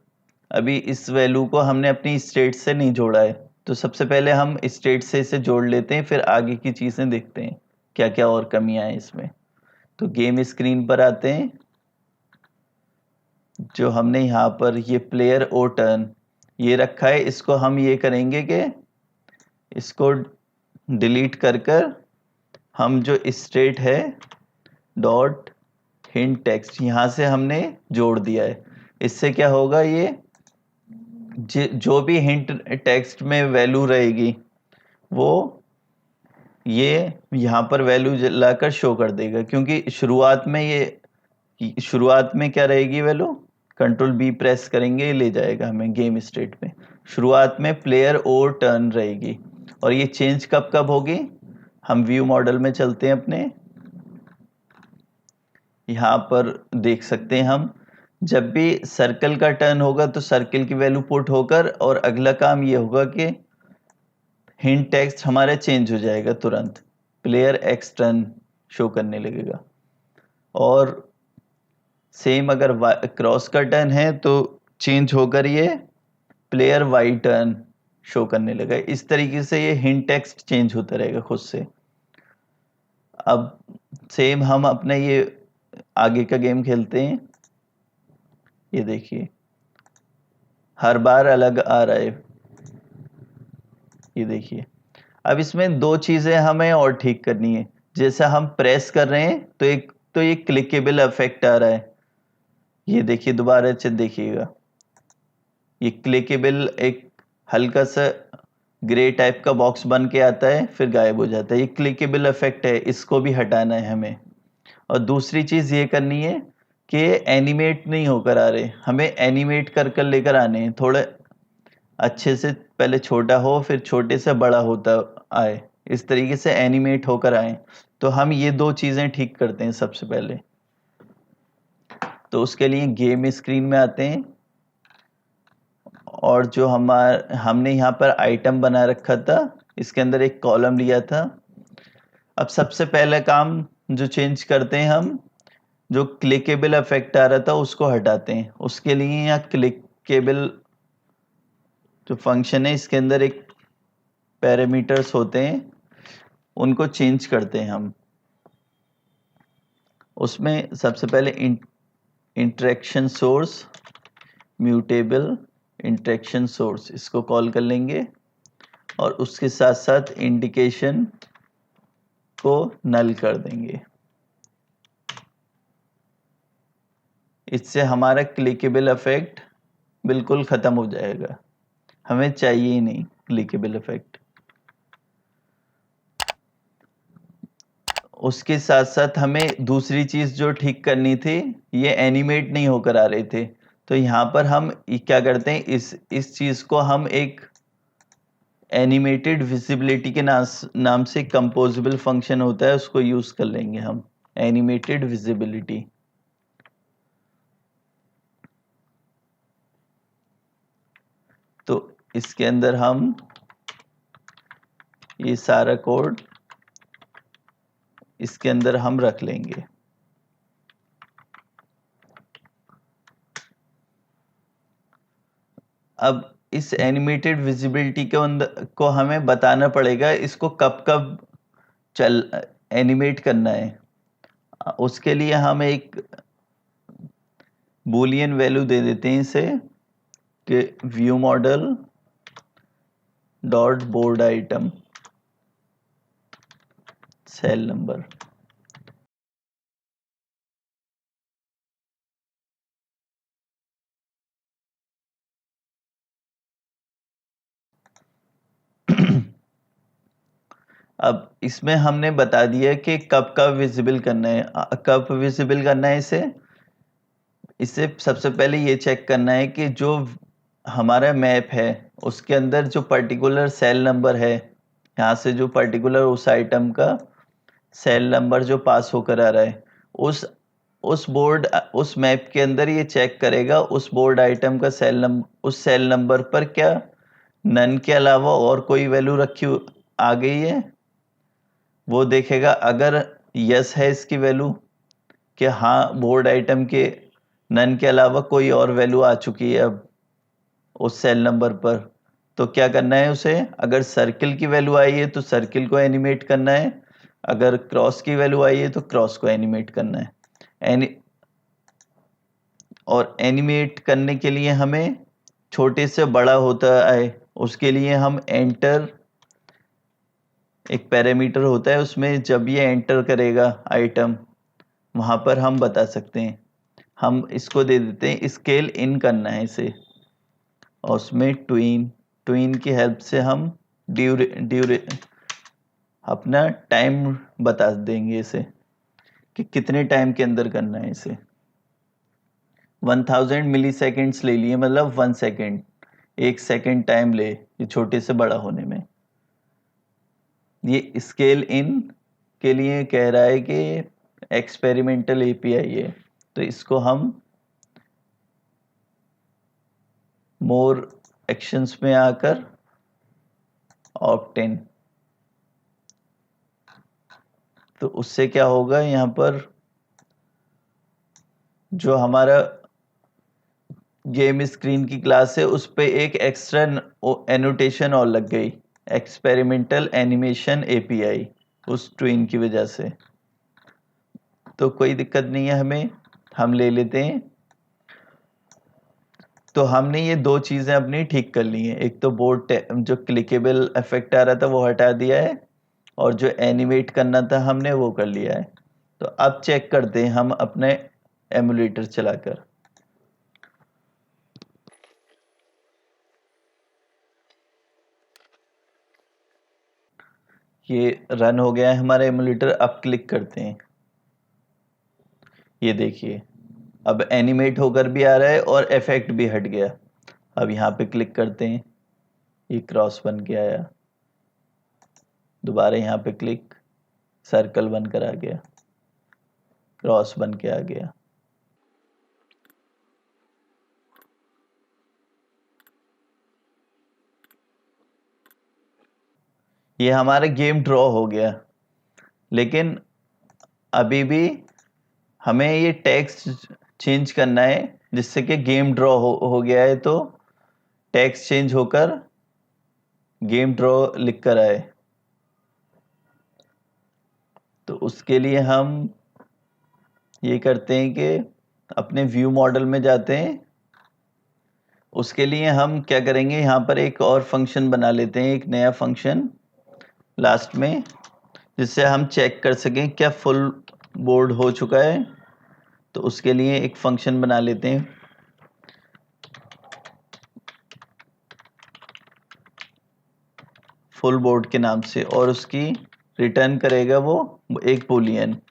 अभी इस वैल्यू को हमने अपनी स्टेट से नहीं जोड़ा है। तो सबसे पहले हम स्टेट से इसे जोड़ लेते हैं, फिर आगे की चीज़ें देखते हैं क्या क्या और कमियां हैं इसमें। तो गेम स्क्रीन पर आते हैं। जो हमने यहाँ पर ये प्लेयर ओ टर्न ये रखा है, इसको हम ये करेंगे कि इसको डिलीट कर हम जो स्टेट है डॉट हिंट टेक्स्ट यहाँ से हमने जोड़ दिया है। इससे क्या होगा, ये जो भी हिंट टेक्स्ट में वैल्यू रहेगी वो ये यहाँ पर वैल्यू लाकर शो कर देगा, क्योंकि शुरुआत में क्या रहेगी वैल्यू, कंट्रोल बी प्रेस करेंगे ले जाएगा हमें गेम स्टेट में। शुरुआत में प्लेयर और टर्न रहेगी, और ये चेंज कब कब होगी, हम व्यू मॉडल में चलते हैं अपने, यहाँ पर देख सकते हैं हम, जब भी सर्कल का टर्न होगा तो सर्कल की वैल्यू पुट होकर, और अगला काम ये होगा कि हिंट टेक्स्ट हमारा चेंज हो जाएगा तुरंत, प्लेयर एक्स टर्न शो करने लगेगा। और सेम अगर क्रॉस का टर्न है तो चेंज होकर ये प्लेयर वाई टर्न शो करने लगा। इस तरीके से ये हिंट टेक्स्ट चेंज होता रहेगा खुद से। अब सेम हम अपने ये आगे का गेम खेलते हैं। ये देखिए हर बार अलग आ रहा है, ये देखिए। अब इसमें दो चीजें हमें और ठीक करनी है। जैसे हम प्रेस कर रहे हैं तो एक तो ये क्लिकेबल इफेक्ट आ रहा है, ये देखिए दोबारा से देखिएगा, ये क्लिकेबल एक हल्का सा ग्रे टाइप का बॉक्स बन के आता है फिर गायब हो जाता है, ये क्लिकेबल इफेक्ट है, इसको भी हटाना है हमें। और दूसरी चीज ये करनी है कि एनिमेट नहीं होकर आ रहे, हमें एनिमेट कर कर लेकर आने हैं, थोड़े अच्छे से, पहले छोटा हो फिर छोटे से बड़ा होता आए, इस तरीके से एनिमेट होकर आए। तो हम ये दो चीजें ठीक करते हैं सबसे पहले। तो उसके लिए गेम स्क्रीन में आते हैं, और जो हमने यहाँ पर आइटम बना रखा था, इसके अंदर एक कॉलम लिया था। अब सबसे पहले काम जो चेंज करते हैं हम, जो क्लिकेबल इफेक्ट आ रहा था उसको हटाते हैं। उसके लिए यहाँ क्लिकेबल जो फंक्शन है इसके अंदर एक पैरामीटर्स होते हैं, उनको चेंज करते हैं हम। उसमें सबसे पहले interaction source, mutable interaction source, इसको कॉल कर लेंगे, और उसके साथ साथ इंडिकेशन को नल कर देंगे। इससे हमारा क्लिकेबल इफेक्ट बिल्कुल खत्म हो जाएगा, हमें चाहिए ही नहीं क्लिकेबल इफेक्ट। उसके साथ साथ हमें दूसरी चीज जो ठीक करनी थी, ये एनिमेट नहीं होकर आ रहे थे। तो यहाँ पर हम क्या करते हैं, इस चीज को हम एक एनिमेटेड विजिबिलिटी के नाम से कंपोजिबल फंक्शन होता है, उसको यूज कर लेंगे हम, एनिमेटेड विजिबिलिटी। तो इसके अंदर हम ये सारा कोड इसके अंदर हम रख लेंगे। अब इस एनिमेटेड विजिबिलिटी के अंदर को हमें बताना पड़ेगा इसको कब कब चल एनिमेट करना है। उसके लिए हम एक बूलियन वैल्यू दे देते हैं इसे कि view model dot board item cell number. अब इसमें हमने बता दिया कि कब कब विजिबल करना है। कब विजिबल करना है इसे इसे सबसे पहले ये चेक करना है कि जो हमारा मैप है उसके अंदर जो पर्टिकुलर सेल नंबर है, यहाँ से जो पर्टिकुलर उस आइटम का सेल नंबर जो पास होकर आ रहा है उस मैप के अंदर ये चेक करेगा उस बोर्ड आइटम का उस सेल नंबर पर क्या नन के अलावा और कोई वैल्यू रखी आ गई है। वो देखेगा अगर यस है इसकी वैल्यू कि हाँ बोर्ड आइटम के नन के अलावा कोई और वैल्यू आ चुकी है अब उस सेल नंबर पर, तो क्या करना है उसे। अगर सर्किल की वैल्यू आई है तो सर्किल को एनिमेट करना है, अगर क्रॉस की वैल्यू आई है तो क्रॉस को एनिमेट करना है। और एनिमेट करने के लिए हमें छोटे से बड़ा होता है, उसके लिए हम एंटर एक पैरामीटर होता है उसमें जब ये एंटर करेगा आइटम वहां पर हम बता सकते हैं। हम इसको दे देते हैं स्केल इन करना है इसे और उसमें ट्वीन की हेल्प से हम ड्यूरे अपना टाइम बता देंगे इसे कि कितने टाइम के अंदर करना है इसे। 1000 मिली सेकेंड्स ले लिए मतलब 1 सेकेंड, 1 सेकेंड टाइम ले ये छोटे से बड़ा होने में। ये स्केल इन के लिए कह रहा है कि एक्सपेरिमेंटल एपीआई है, तो इसको हम मोर एक्शंस में आकर ऑप्टेन, तो उससे क्या होगा यहाँ पर जो हमारा गेम स्क्रीन की क्लास है उस पे एक एक्स्ट्रा एनोटेशन और लग गई, एक्सपेरिमेंटल एनिमेशन एपीआई, उस ट्विन की वजह से। तो कोई दिक्कत नहीं है हमें, हम ले लेते हैं। तो हमने ये दो चीजें अपनी ठीक कर ली हैं, एक तो बोर्ड जो क्लिकेबल इफेक्ट आ रहा था वो हटा दिया है और जो एनिमेट करना था हमने वो कर लिया है। तो अब चेक करते हैं हम अपने एमुलेटर चलाकर। ये रन हो गया है हमारा एमुलेटर। अब क्लिक करते हैं, ये देखिए अब एनिमेट होकर भी आ रहा है और इफेक्ट भी हट गया। अब यहाँ पे क्लिक करते हैं, ये क्रॉस बन के आया। दोबारा यहाँ पे क्लिक, सर्कल बनकर आ गया, क्रॉस बन के आ गया। ये हमारा गेम ड्रॉ हो गया, लेकिन अभी भी हमें ये टेक्स्ट चेंज करना है जिससे कि गेम ड्रॉ हो गया है, तो टेक्स्ट चेंज होकर गेम ड्रॉ लिख कर आए। तो उसके लिए हम ये करते हैं कि अपने व्यू मॉडल में जाते हैं। उसके लिए हम क्या करेंगे, यहाँ पर एक और फंक्शन बना लेते हैं, एक नया फंक्शन लास्ट में, जिससे हम चेक कर सकें क्या फुल बोर्ड हो चुका है। तो उसके लिए एक फंक्शन बना लेते हैं, फुल बोर्ड के नाम से, और उसकी रिटर्न करेगा वो एक बूलियन।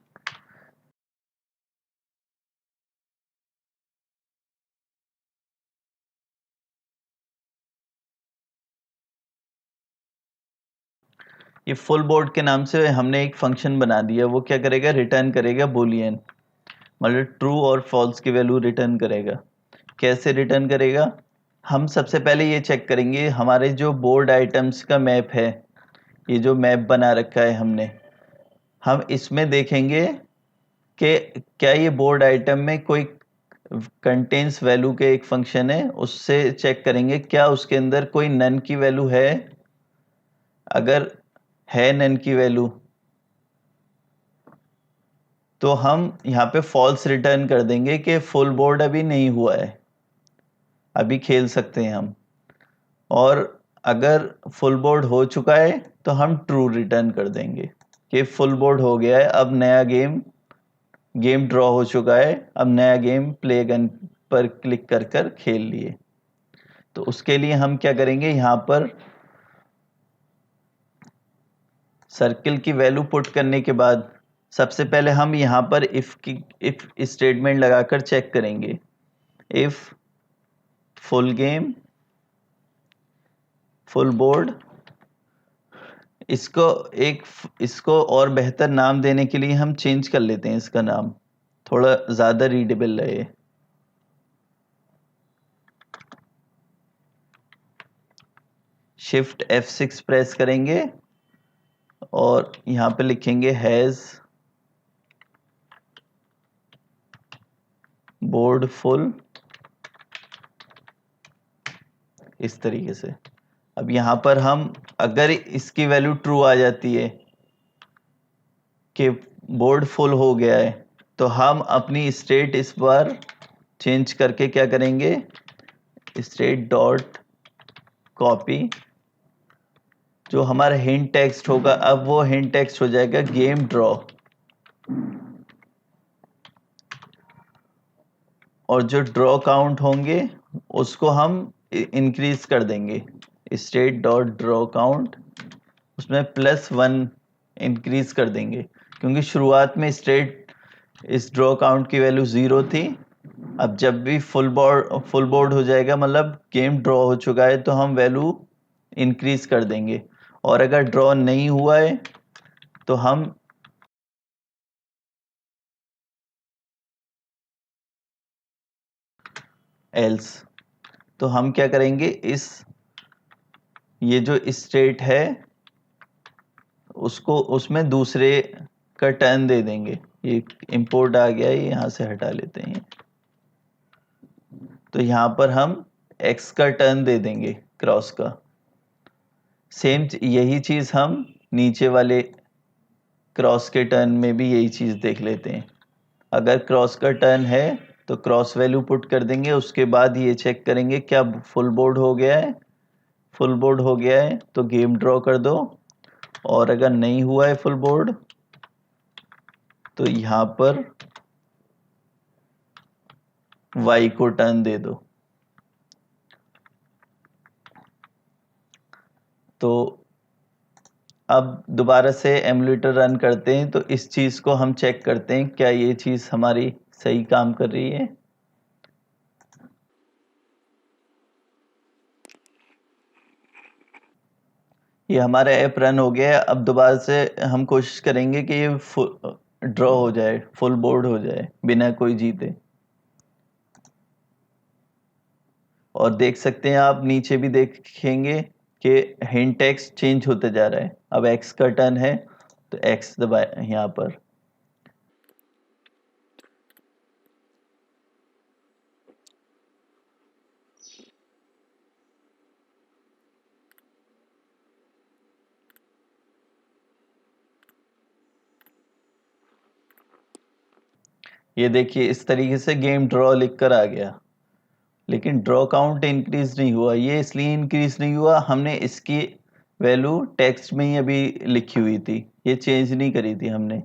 ये फुल बोर्ड के नाम से हमने एक फंक्शन बना दिया, वो क्या करेगा, रिटर्न करेगा बूलियन, मतलब ट्रू और फॉल्स की वैल्यू रिटर्न करेगा। कैसे रिटर्न करेगा, हम सबसे पहले ये चेक करेंगे हमारे जो बोर्ड आइटम्स का मैप है, ये जो मैप बना रखा है हमने, हम इसमें देखेंगे कि क्या ये बोर्ड आइटम में कोई कंटेंस वैल्यू के एक फंक्शन है, उससे चेक करेंगे क्या उसके अंदर कोई नन की वैल्यू है। अगर है नन की वैल्यू तो हम यहाँ पे फॉल्स रिटर्न कर देंगे कि फुल बोर्ड अभी नहीं हुआ है, अभी खेल सकते हैं हम। और अगर फुल बोर्ड हो चुका है तो हम ट्रू रिटर्न कर देंगे कि फुल बोर्ड हो गया है, अब नया गेम ड्रॉ हो चुका है, अब नया गेम प्ले गन पर क्लिक कर कर खेल लिए। तो उसके लिए हम क्या करेंगे, यहाँ पर सर्किल की वैल्यू पुट करने के बाद सबसे पहले हम यहाँ पर इफ स्टेटमेंट लगाकर चेक करेंगे। If full game full board, इसको और बेहतर नाम देने के लिए हम चेंज कर लेते हैं, इसका नाम थोड़ा ज्यादा रीडेबल रहे। शिफ्ट F6 प्रेस करेंगे और यहां पे लिखेंगे हैज बोर्ड फुल, इस तरीके से। अब यहां पर हम अगर इसकी वैल्यू ट्रू आ जाती है कि बोर्ड फुल हो गया है, तो हम अपनी स्टेट इस बार चेंज करके क्या करेंगे, स्टेट डॉट कॉपी, जो हमारा हिंट टेक्स्ट होगा अब वो हिंट टेक्स्ट हो जाएगा गेम ड्रॉ। और जो ड्रॉ काउंट होंगे उसको हम इंक्रीज कर देंगे, स्टेट डॉट ड्रॉ काउंट, उसमें +1 इंक्रीज कर देंगे, क्योंकि शुरुआत में स्टेट इस ड्रॉ काउंट की वैल्यू 0 थी। अब जब भी फुल बोर्ड हो जाएगा, मतलब गेम ड्रॉ हो चुका है, तो हम वैल्यू इंक्रीज कर देंगे। और अगर ड्रॉ नहीं हुआ है तो हम एल्स, तो हम क्या करेंगे, ये जो स्टेट है उसको उसमें दूसरे का टर्न दे देंगे। ये इंपोर्ट आ गया है, यहाँ से हटा लेते हैं। तो यहाँ पर हम x का टर्न दे देंगे क्रॉस का। सेम यही चीज हम नीचे वाले क्रॉस के टर्न में भी यही चीज देख लेते हैं। अगर क्रॉस का टर्न है तो क्रॉस वैल्यू पुट कर देंगे, उसके बाद ये चेक करेंगे क्या फुल बोर्ड हो गया है। फुल बोर्ड हो गया है तो गेम ड्रॉ कर दो, और अगर नहीं हुआ है फुल बोर्ड तो यहाँ पर y को टर्न दे दो। तो अब दोबारा से एमुलेटर रन करते हैं, तो इस चीज को हम चेक करते हैं क्या ये चीज हमारी सही काम कर रही है। ये हमारा ऐप रन हो गया है। अब दोबारा से हम कोशिश करेंगे कि ये ड्रॉ हो जाए, फुल बोर्ड हो जाए बिना कोई जीते। और देख सकते हैं आप नीचे भी देखेंगे कि हिंट टेक्स्ट चेंज होते जा रहा है। अब एक्स का टर्न है तो एक्स दबाए यहाँ पर। ये देखिए इस तरीके से गेम ड्रॉ लिख कर आ गया, लेकिन ड्रॉ काउंट इंक्रीज नहीं हुआ। ये इसलिए इंक्रीज नहीं हुआ, हमने इसकी वैल्यू टेक्स्ट में ही अभी लिखी हुई थी, ये चेंज नहीं करी थी हमने।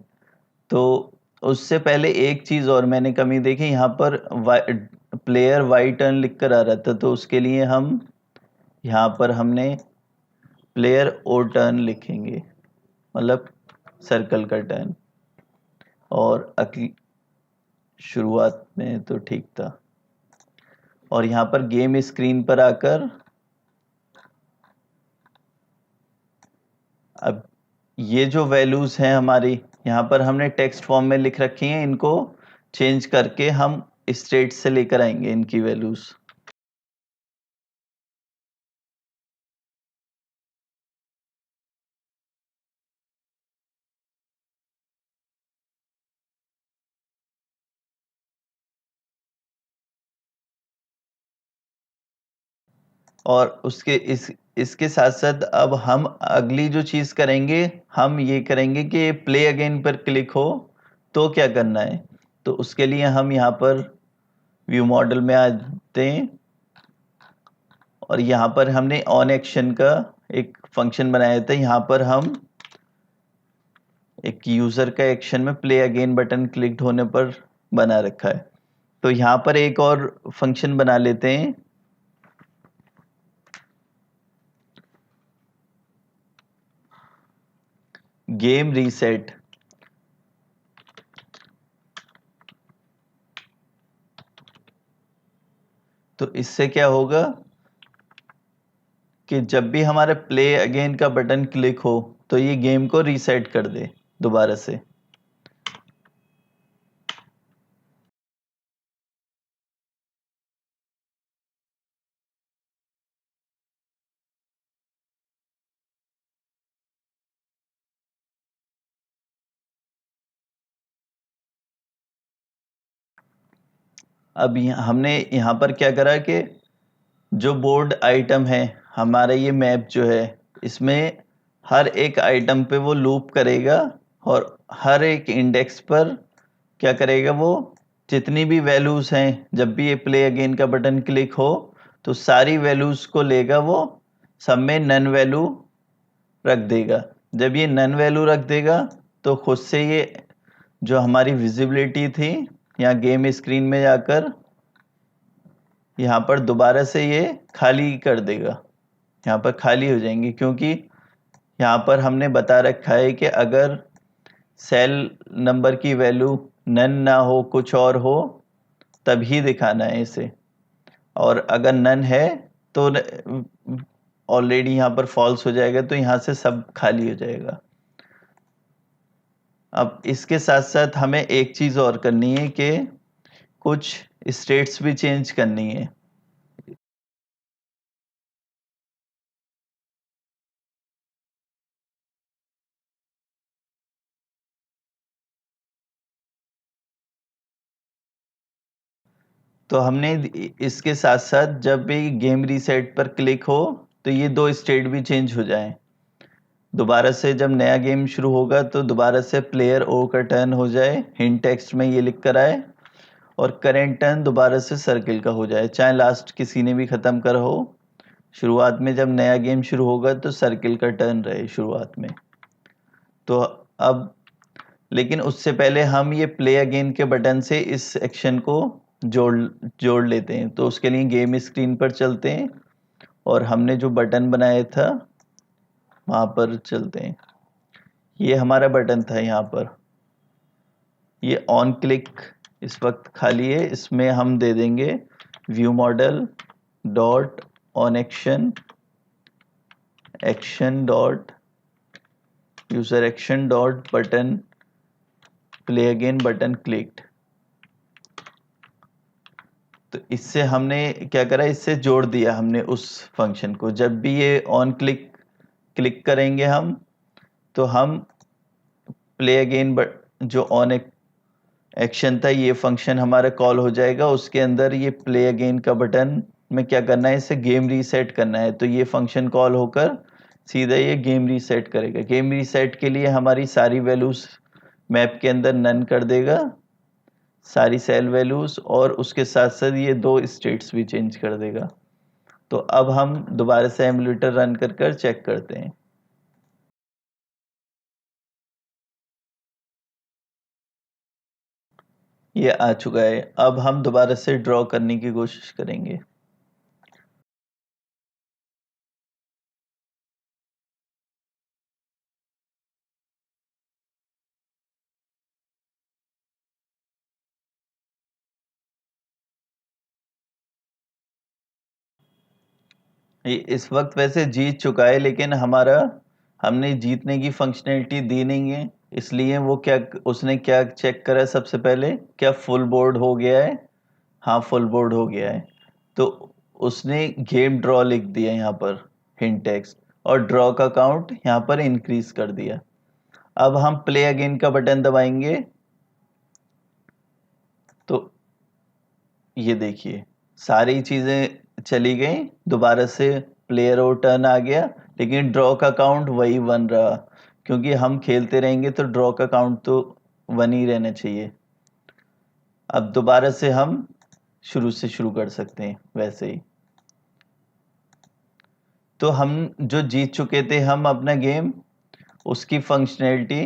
तो उससे पहले एक चीज और मैंने कमी देखी, यहाँ पर प्लेयर वाई टर्न लिख कर आ रहा था, तो उसके लिए हम यहाँ पर हमने प्लेयर ओ टर्न लिखेंगे, मतलब सर्कल का टर्न। और अगली शुरुआत में तो ठीक था। और यहाँ पर गेम स्क्रीन पर आकर अब ये जो वैल्यूज हैं हमारी यहाँ पर हमने टेक्स्ट फॉर्म में लिख रखी हैं, इनको चेंज करके हम स्टेट से लेकर आएंगे इनकी वैल्यूज। और इसके साथ साथ अब हम अगली जो चीज करेंगे, हम ये करेंगे कि प्ले अगेन पर क्लिक हो तो क्या करना है। तो उसके लिए हम यहाँ पर व्यू मॉडल में आते हैं और यहाँ पर हमने ऑन एक्शन का एक फंक्शन बनाया था। यहाँ पर हम एक यूजर का एक्शन में प्ले अगेन बटन क्लिक होने पर बना रखा है। तो यहाँ पर एक और फंक्शन बना लेते हैं, गेम रीसेट। तो इससे क्या होगा कि जब भी हमारे प्ले अगेन का बटन क्लिक हो तो ये गेम को रीसेट कर दे दोबारा से। अब हमने यहाँ पर क्या करा कि जो बोर्ड आइटम है हमारा, ये मैप जो है, इसमें हर एक आइटम पे वो लूप करेगा और हर एक इंडेक्स पर क्या करेगा, वो जितनी भी वैल्यूज हैं, जब भी ये प्ले अगेन का बटन क्लिक हो तो सारी वैल्यूज को लेगा, वो सब में नन वैल्यू रख देगा। जब ये नन वैल्यू रख देगा तो खुद से ये जो हमारी विजिबिलिटी थी यहाँ गेम स्क्रीन में जाकर यहाँ पर दोबारा से ये खाली कर देगा, यहाँ पर खाली हो जाएंगी, क्योंकि यहाँ पर हमने बता रखा है कि अगर सेल नंबर की वैल्यू नन ना हो, कुछ और हो, तभी दिखाना है इसे। और अगर नन है तो ऑलरेडी यहाँ पर फॉल्स हो जाएगा, तो यहाँ से सब खाली हो जाएगा। अब इसके साथ साथ हमें एक चीज और करनी है कि कुछ स्टेट्स भी चेंज करनी है। तो हमने इसके साथ साथ जब भी गेम रीसेट पर क्लिक हो तो ये दो स्टेट भी चेंज हो जाएं। दोबारा से जब नया गेम शुरू होगा तो दोबारा से प्लेयर ओ का टर्न हो जाए, हिंट टेक्स्ट में ये लिख कर आए, और करेंट टर्न दोबारा से सर्किल का हो जाए, चाहे लास्ट किसी ने भी ख़त्म करा हो। शुरुआत में जब नया गेम शुरू होगा तो सर्किल का टर्न रहे शुरुआत में। तो अब लेकिन उससे पहले हम ये प्ले अगेन के बटन से इस एक्शन को जोड़ जोड़ लेते हैं। तो उसके लिए गेम स्क्रीन पर चलते हैं और हमने जो बटन बनाया था वहाँ पर चलते हैं। ये हमारा बटन था यहाँ पर, ये ऑन क्लिक इस वक्त खाली है, इसमें हम दे देंगे view model dot on action, action dot user action dot button play again button clicked. तो इससे हमने क्या करा, इससे जोड़ दिया हमने उस फंक्शन को। जब भी ये ऑन क्लिक करेंगे हम, तो हम प्ले अगेन जो ऑन एक्शन था ये फंक्शन हमारा कॉल हो जाएगा। उसके अंदर ये प्ले अगेन का बटन में क्या करना है, इसे गेम रीसेट करना है। तो ये फंक्शन कॉल होकर सीधा ये गेम रीसेट करेगा। गेम रीसेट के लिए हमारी सारी वैल्यूज मैप के अंदर नन कर देगा, सारी सेल वैल्यूज, और उसके साथ साथ ये दो स्टेट्स भी चेंज कर देगा। तो अब हम दोबारा से एमुलेटर रन कर चेक करते हैं। ये आ चुका है। अब हम दोबारा से ड्रॉ करने की कोशिश करेंगे। ये इस वक्त वैसे जीत चुका है, लेकिन हमने जीतने की फंक्शनैलिटी दी नहीं है। इसलिए वो क्या, उसने क्या चेक करा सबसे पहले, क्या फुल बोर्ड हो गया है। हाँ, फुल बोर्ड हो गया है। तो उसने गेम ड्रॉ लिख दिया यहाँ पर हिंट टेक्स्ट, और ड्रॉ का काउंट यहाँ पर इंक्रीज कर दिया। अब हम प्ले अगेन का बटन दबाएंगे तो ये देखिए सारी चीज़ें चली गई, दोबारा से प्लेयर और टर्न आ गया, लेकिन ड्रॉ का काउंट वही 1 रहा, क्योंकि हम खेलते रहेंगे तो ड्रॉ का काउंट तो 1 ही रहना चाहिए। अब दोबारा से हम शुरू से शुरू कर सकते हैं वैसे ही। तो हम जो जीत चुके थे हम अपना गेम, उसकी फंक्शनैलिटी,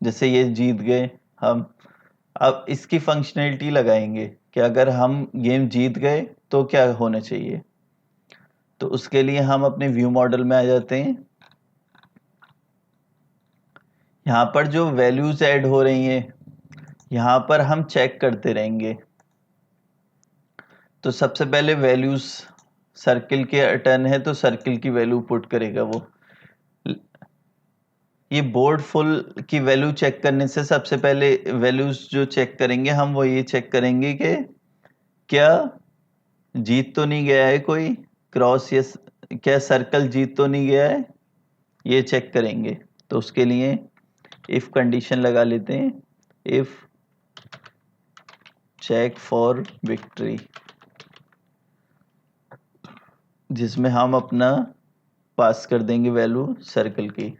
जैसे ये जीत गए हम, अब इसकी फंक्शनैलिटी लगाएंगे कि अगर हम गेम जीत गए तो क्या होना चाहिए। तो उसके लिए हम अपने व्यू मॉडल में आ जाते हैं। यहाँ पर जो वैल्यूज ऐड हो रही हैं, यहाँ पर हम चेक करते रहेंगे। तो सबसे पहले वैल्यूज, सर्किल के टर्न है तो सर्किल की वैल्यू पुट करेगा वो। ये बोर्ड फुल की वैल्यू चेक करने से सबसे पहले वैल्यूज जो चेक करेंगे हम, वो ये चेक करेंगे कि क्या जीत तो नहीं गया है कोई क्रॉस, या क्या सर्कल जीत तो नहीं गया है, ये चेक करेंगे। तो उसके लिए इफ कंडीशन लगा लेते हैं, इफ चेक फॉर विक्ट्री, जिसमें हम अपना पास कर देंगे वैल्यू सर्कल की,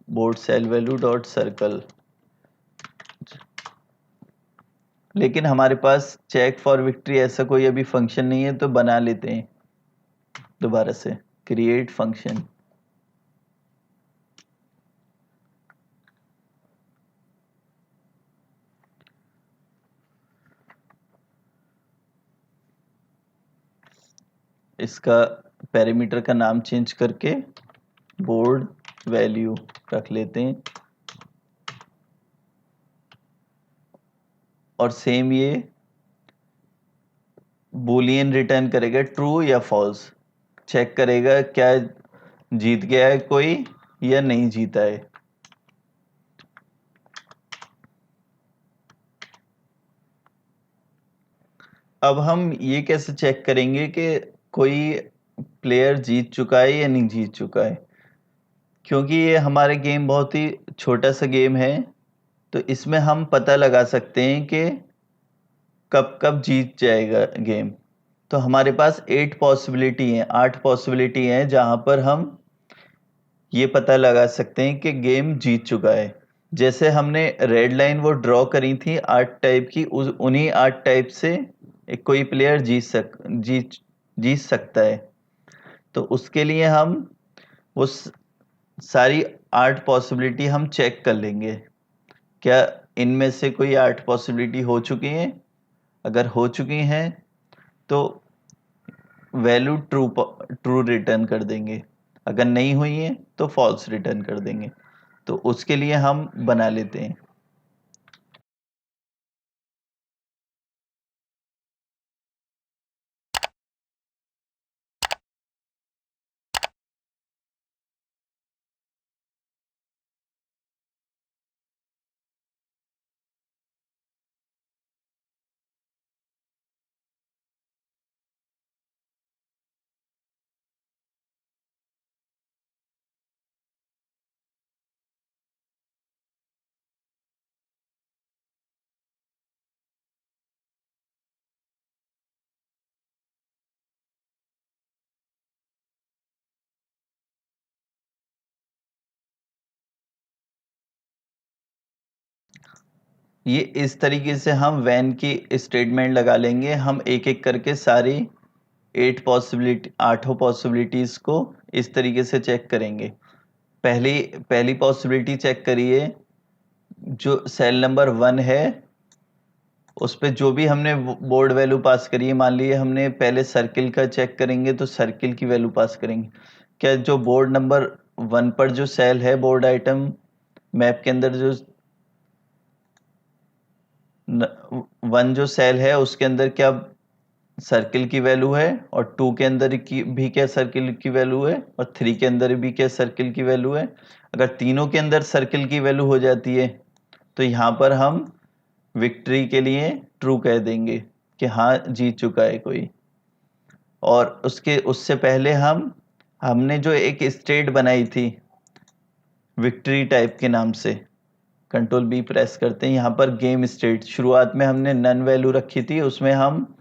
board cell value dot circle. लेकिन हमारे पास चेक फॉर विक्ट्री ऐसा कोई अभी फंक्शन नहीं है, तो बना लेते हैं दोबारा से, क्रिएट फंक्शन। इसका पैरामीटर का नाम चेंज करके बोर्ड वैल्यू रख लेते हैं, और सेम ये बूलियन रिटर्न करेगा, ट्रू या फॉल्स, चेक करेगा क्या जीत गया है कोई या नहीं जीता है। अब हम ये कैसे चेक करेंगे कि कोई प्लेयर जीत चुका है या नहीं जीत चुका है, क्योंकि ये हमारे गेम बहुत ही छोटा सा गेम है, तो इसमें हम पता लगा सकते हैं कि कब कब जीत जाएगा गेम। तो हमारे पास 8 पॉसिबिलिटी हैं, 8 पॉसिबिलिटी हैं जहां पर हम ये पता लगा सकते हैं कि गेम जीत चुका है। जैसे हमने रेड लाइन वो ड्रॉ करी थी 8 टाइप की, उन्हीं 8 टाइप से कोई प्लेयर जीत सकता है। तो उसके लिए हम वो सारी 8 पॉसिबिलिटी हम चेक कर लेंगे, क्या इनमें से कोई 8 पॉसिबिलिटी हो चुकी हैं। अगर हो चुकी हैं तो वैल्यू ट्रू ट्रू रिटर्न कर देंगे, अगर नहीं हुई है तो फॉल्स रिटर्न कर देंगे। तो उसके लिए हम बना लेते हैं। ये इस तरीके से हम वैन की स्टेटमेंट लगा लेंगे, हम एक एक करके सारी 8 पॉसिबिलिटीज को इस तरीके से चेक करेंगे। पहली पहली पॉसिबिलिटी चेक करिए, जो सेल नंबर 1 है उस पे जो भी हमने बोर्ड वैल्यू पास करी है, मान लीजिए हमने पहले सर्किल का चेक करेंगे तो सर्किल की वैल्यू पास करेंगे। क्या जो बोर्ड नंबर 1 पर जो सेल है बोर्ड आइटम मैप के अंदर, जो 1 जो सेल है उसके अंदर क्या सर्किल की वैल्यू है, और 2 के अंदर की भी क्या सर्किल की वैल्यू है, और 3 के अंदर भी क्या सर्किल की वैल्यू है। अगर तीनों के अंदर सर्किल की वैल्यू हो जाती है तो यहाँ पर हम विक्ट्री के लिए ट्रू कह देंगे कि हाँ जीत चुका है कोई। और उससे पहले हमने जो एक स्टेट बनाई थी विक्ट्री टाइप के नाम से, कंट्रोल बी प्रेस करते हैं, यहाँ पर गेम स्टेट, शुरुआत में हमने नन वैल्यू रखी थी, उसमें हम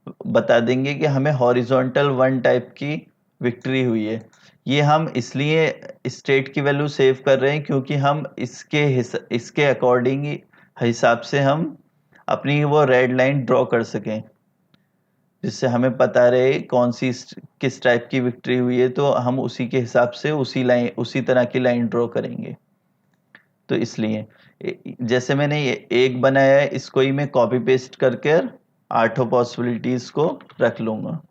बता देंगे कि हमें हॉरिजॉन्टल वन टाइप की विक्ट्री हुई है। ये हम इसलिए स्टेट की वैल्यू सेव कर रहे हैं क्योंकि हम इसके अकॉर्डिंग हिसाब से हम अपनी वो रेड लाइन ड्रॉ कर सकें, जिससे हमें पता रहे कौन सी किस टाइप की विक्ट्री हुई है, तो हम उसी के हिसाब से उसी तरह की लाइन ड्रॉ करेंगे। तो इसलिए जैसे मैंने ये एक बनाया है, इसको ही मैं कॉपी पेस्ट करके आठों पॉसिबिलिटीज को रख लूंगा।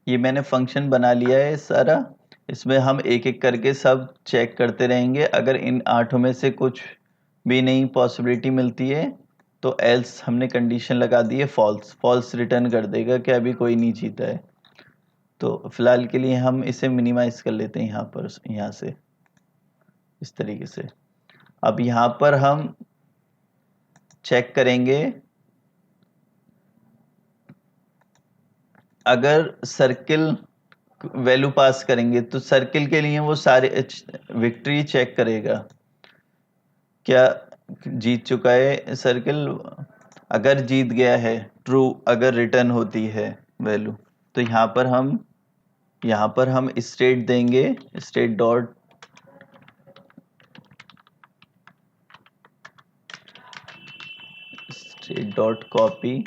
ये मैंने फंक्शन बना लिया है सारा। इसमें हम एक एक करके सब चेक करते रहेंगे। अगर इन आठों में से कुछ भी नहीं पॉसिबिलिटी मिलती है तो एल्स हमने कंडीशन लगा दी है, फॉल्स फॉल्स रिटर्न कर देगा कि अभी कोई नहीं जीता है। तो फिलहाल के लिए हम इसे मिनिमाइज कर लेते हैं यहाँ पर, यहाँ से इस तरीके से। अब यहाँ पर हम चेक करेंगे, अगर सर्किल वैल्यू पास करेंगे तो सर्किल के लिए वो सारे विक्ट्री चेक करेगा क्या जीत चुका है सर्किल। अगर जीत गया है ट्रू, अगर रिटर्न होती है वैल्यू, तो यहाँ पर हम स्टेट देंगे, स्टेट डॉट कॉपी।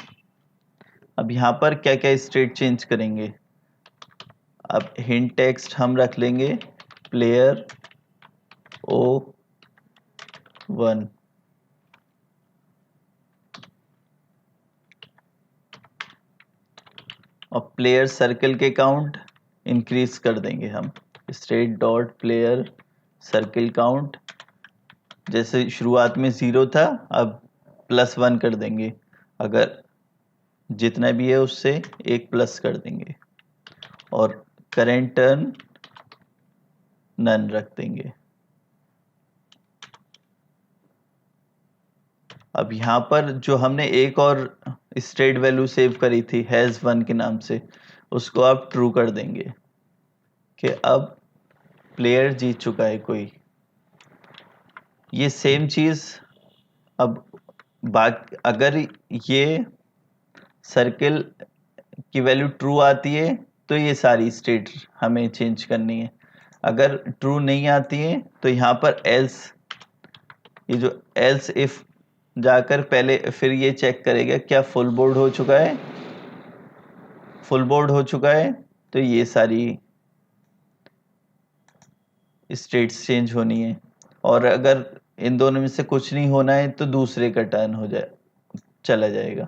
अब यहाँ पर क्या क्या स्टेट चेंज करेंगे। अब हिंट टेक्स्ट हम रख लेंगे प्लेयर O1, और प्लेयर सर्कल के काउंट इंक्रीज कर देंगे हम। State dot player circle count, जैसे शुरुआत में 0 था अब +1 कर देंगे, अगर जितना भी है उससे एक प्लस कर देंगे, और करेंट टर्न नन रख देंगे। अब यहाँ पर जो हमने एक और स्टेट वैल्यू सेव करी थी हैज़1 के नाम से, उसको आप ट्रू कर देंगे कि अब प्लेयर जीत चुका है कोई। ये सेम चीज अब अगर ये सर्किल की वैल्यू ट्रू आती है तो ये सारी स्टेट हमें चेंज करनी है। अगर ट्रू नहीं आती है तो यहाँ पर एल्स, ये जो एल्स इफ जाकर पहले फिर ये चेक करेगा क्या फुल बोर्ड हो चुका है। फुल बोर्ड हो चुका है तो ये सारी स्टेट्स चेंज होनी है, और अगर इन दोनों में से कुछ नहीं होना है तो दूसरे का टर्न हो जाए, चला जाएगा।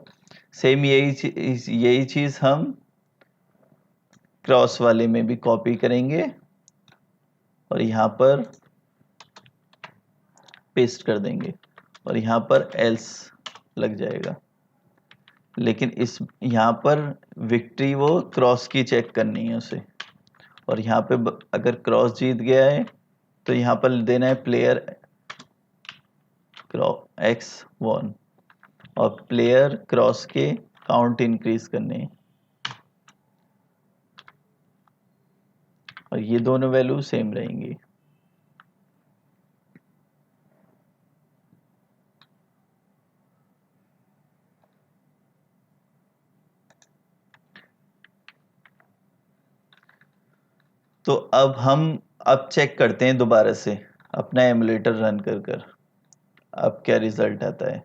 सेम यही चीज हम क्रॉस वाले में भी कॉपी करेंगे और यहाँ पर पेस्ट कर देंगे, और यहाँ पर एल्स लग जाएगा। लेकिन इस यहाँ पर विक्ट्री वो क्रॉस की चेक करनी है उसे, और यहाँ पे अगर क्रॉस जीत गया है तो यहाँ पर देना है प्लेयर X1, और प्लेयर क्रॉस के काउंट इंक्रीज करने हैं, और ये दोनों वैल्यू सेम रहेंगी। तो अब चेक करते हैं दोबारा से अपना एमुलेटर रन कर अब क्या रिजल्ट आता है।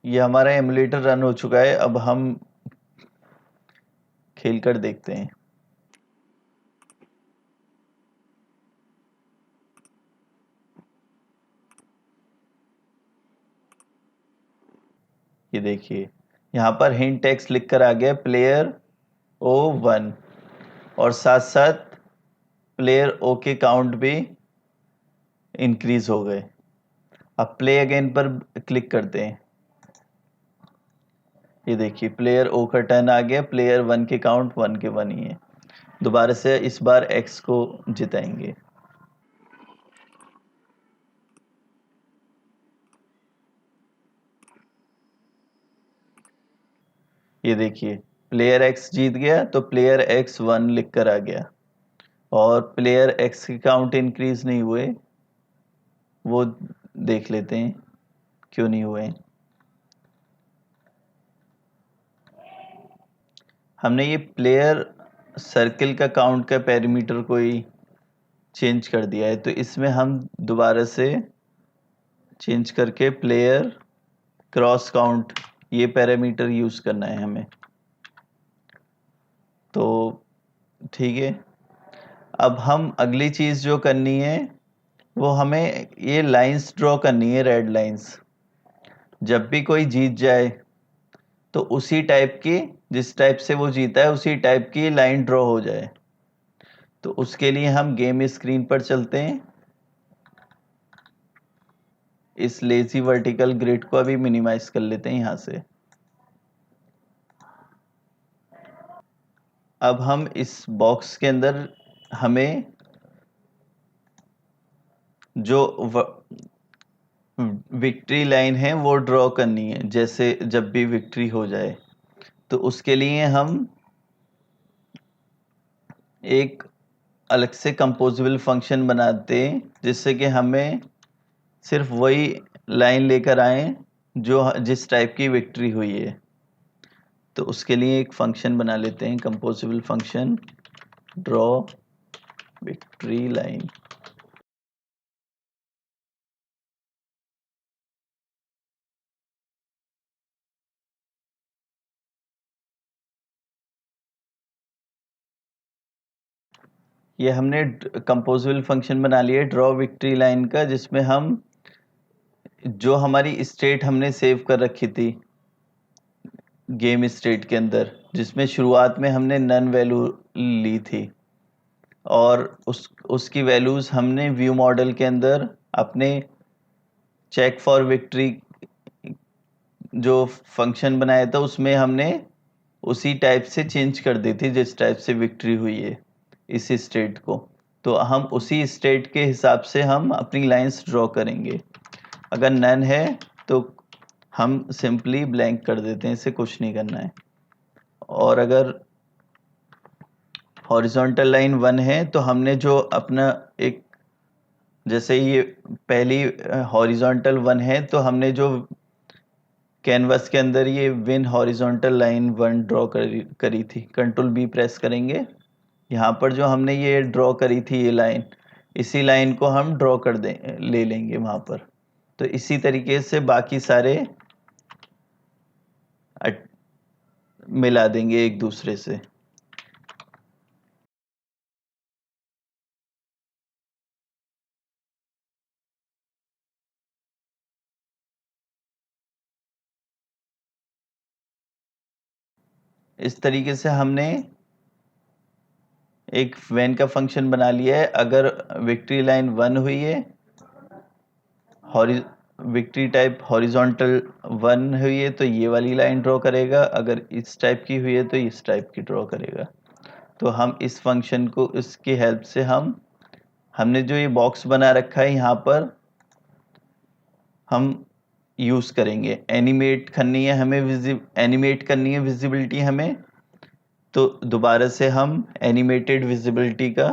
ये हमारा एमुलेटर रन हो चुका है, अब हम खेल कर देखते हैं। ये देखिए यहाँ पर हिंट टेक्स्ट लिख कर आ गया प्लेयर O1 और साथ साथ प्लेयर O के काउंट भी इंक्रीज हो गए। अब प्ले अगेन पर क्लिक करते हैं। ये देखिए प्लेयर O का टर्न आ गया, प्लेयर 1 के काउंट 1 के 1 ही है। दोबारा से इस बार X को जिताएंगे। ये देखिए प्लेयर X जीत गया तो प्लेयर X1 लिख कर आ गया और प्लेयर X के काउंट इंक्रीज नहीं हुए, वो देख लेते हैं क्यों नहीं हुए। हमने ये प्लेयर सर्किल का काउंट का पैरामीटर को ही चेंज कर दिया है, तो इसमें हम दोबारा से चेंज करके प्लेयर क्रॉस काउंट ये पैरामीटर यूज करना है हमें। तो ठीक है, अब हम अगली चीज जो करनी है वो हमें ये लाइंस ड्रॉ करनी है, रेड लाइंस। जब भी कोई जीत जाए तो उसी टाइप की, जिस टाइप से वो जीता है उसी टाइप की लाइन ड्रॉ हो जाए। तो उसके लिए हम गेम स्क्रीन पर चलते हैं। इस लेजी वर्टिकल ग्रिड को अभी मिनिमाइज कर लेते हैं यहाँ से। अब हम इस बॉक्स के अंदर हमें जो विक्ट्री लाइन है वो ड्रॉ करनी है, जैसे जब भी विक्ट्री हो जाए। तो उसके लिए हम एक अलग से कंपोजिबल फंक्शन बनाते हैं, जिससे कि हमें सिर्फ वही लाइन लेकर आए जो जिस टाइप की विक्ट्री हुई है। तो उसके लिए एक फंक्शन बना लेते हैं, कंपोजिबल फंक्शन ड्रॉ विक्ट्री लाइन। ये हमने कंपोजिबल फंक्शन बना लिया ड्रॉ विक्ट्री लाइन का, जिसमें हम जो हमारी स्टेट हमने सेव कर रखी थी गेम स्टेट के अंदर, जिसमें शुरुआत में हमने नन वैल्यू ली थी और उसकी वैल्यूज हमने व्यू मॉडल के अंदर अपने चेक फॉर विक्ट्री जो फंक्शन बनाया था उसमें हमने उसी टाइप से चेंज कर दी थी जिस टाइप से विक्ट्री हुई है इस स्टेट को। तो हम उसी स्टेट के हिसाब से हम अपनी लाइंस ड्रॉ करेंगे। अगर नन है तो हम सिंपली ब्लैंक कर देते हैं, इसे कुछ नहीं करना है। और अगर हॉरिजॉन्टल लाइन 1 है तो हमने जो अपना एक, जैसे ये पहली हॉरिजॉन्टल 1 है तो हमने जो कैनवस के अंदर ये विन हॉरिजॉन्टल लाइन 1 ड्रॉ करी थी, कंट्रोल बी प्रेस करेंगे। यहाँ पर जो हमने ये ड्रॉ करी थी ये लाइन, इसी लाइन को हम ड्रॉ कर दें, ले लेंगे वहाँ पर। तो इसी तरीके से बाकी सारे मिला देंगे एक दूसरे से। इस तरीके से हमने एक वेन का फंक्शन बना लिया है। अगर विक्ट्री लाइन 1 हुई है, विक्ट्री टाइप हॉरिजॉन्टल 1 हुई है तो ये वाली लाइन ड्रॉ करेगा, अगर इस टाइप की हुई है तो इस टाइप की ड्रॉ करेगा। तो हम इस फंक्शन को, इसकी हेल्प से हमने जो ये बॉक्स बना रखा है यहाँ पर हम यूज करेंगे। एनिमेट करनी है हमें, एनिमेट करनी है विजिबिलिटी हमें, तो दोबारा से हम एनिमेटेड विजिबिलिटी का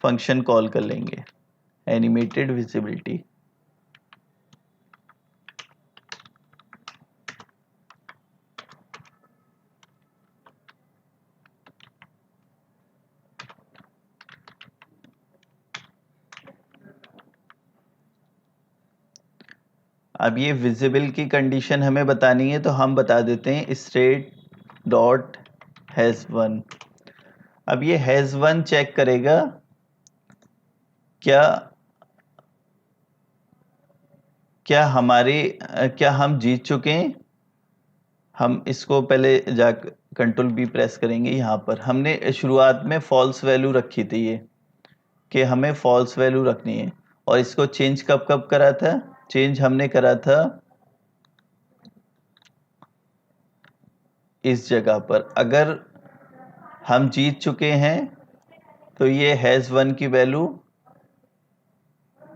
फंक्शन कॉल कर लेंगे, एनिमेटेड विजिबिलिटी। अब ये विजिबल की कंडीशन हमें बतानी है तो हम बता देते हैं स्टेट डॉट हैज वन। अब ये हैज वन चेक करेगा क्या क्या हम जीत चुके हैं? हम इसको पहले जा कंट्रोल बी प्रेस करेंगे। यहाँ पर हमने शुरुआत में फॉल्स वैल्यू रखी थी ये, कि हमें फॉल्स वैल्यू रखनी है। और इसको चेंज कब कब करा था? चेंज हमने करा था इस जगह पर। अगर हम जीत चुके हैं तो ये हैज़ वन की वैल्यू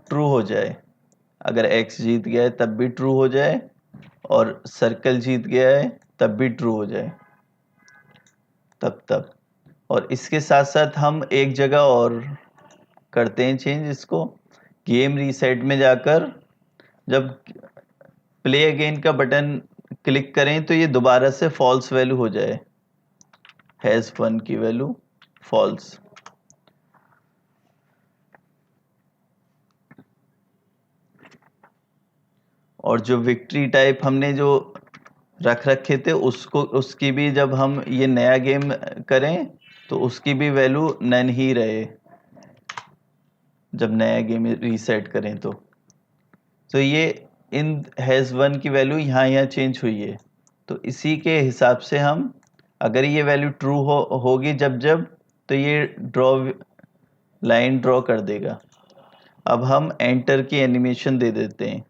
ट्रू हो जाए। अगर एक्स जीत गया है तब भी ट्रू हो जाए, और सर्कल जीत गया है तब भी ट्रू हो जाए, तब। और इसके साथ साथ हम एक जगह और करते हैं चेंज इसको। गेम रीसेट में जाकर जब प्ले अगेन का बटन क्लिक करें तो ये दोबारा से फॉल्स वैल्यू हो जाए, हैज़ वन की वैल्यू फॉल्स। और जो विक्ट्री टाइप हमने जो रख रखे थे उसकी भी जब हम ये नया गेम करें तो उसकी भी वैल्यू नन ही रहे, जब नया गेम रीसेट करें तो ये इन हैज़ वन की वैल्यू यहाँ चेंज हुई है। तो इसी के हिसाब से हम, अगर ये वैल्यू ट्रू होगी जब तो ये लाइन ड्रॉ कर देगा। अब हम एंटर की एनिमेशन दे देते हैं।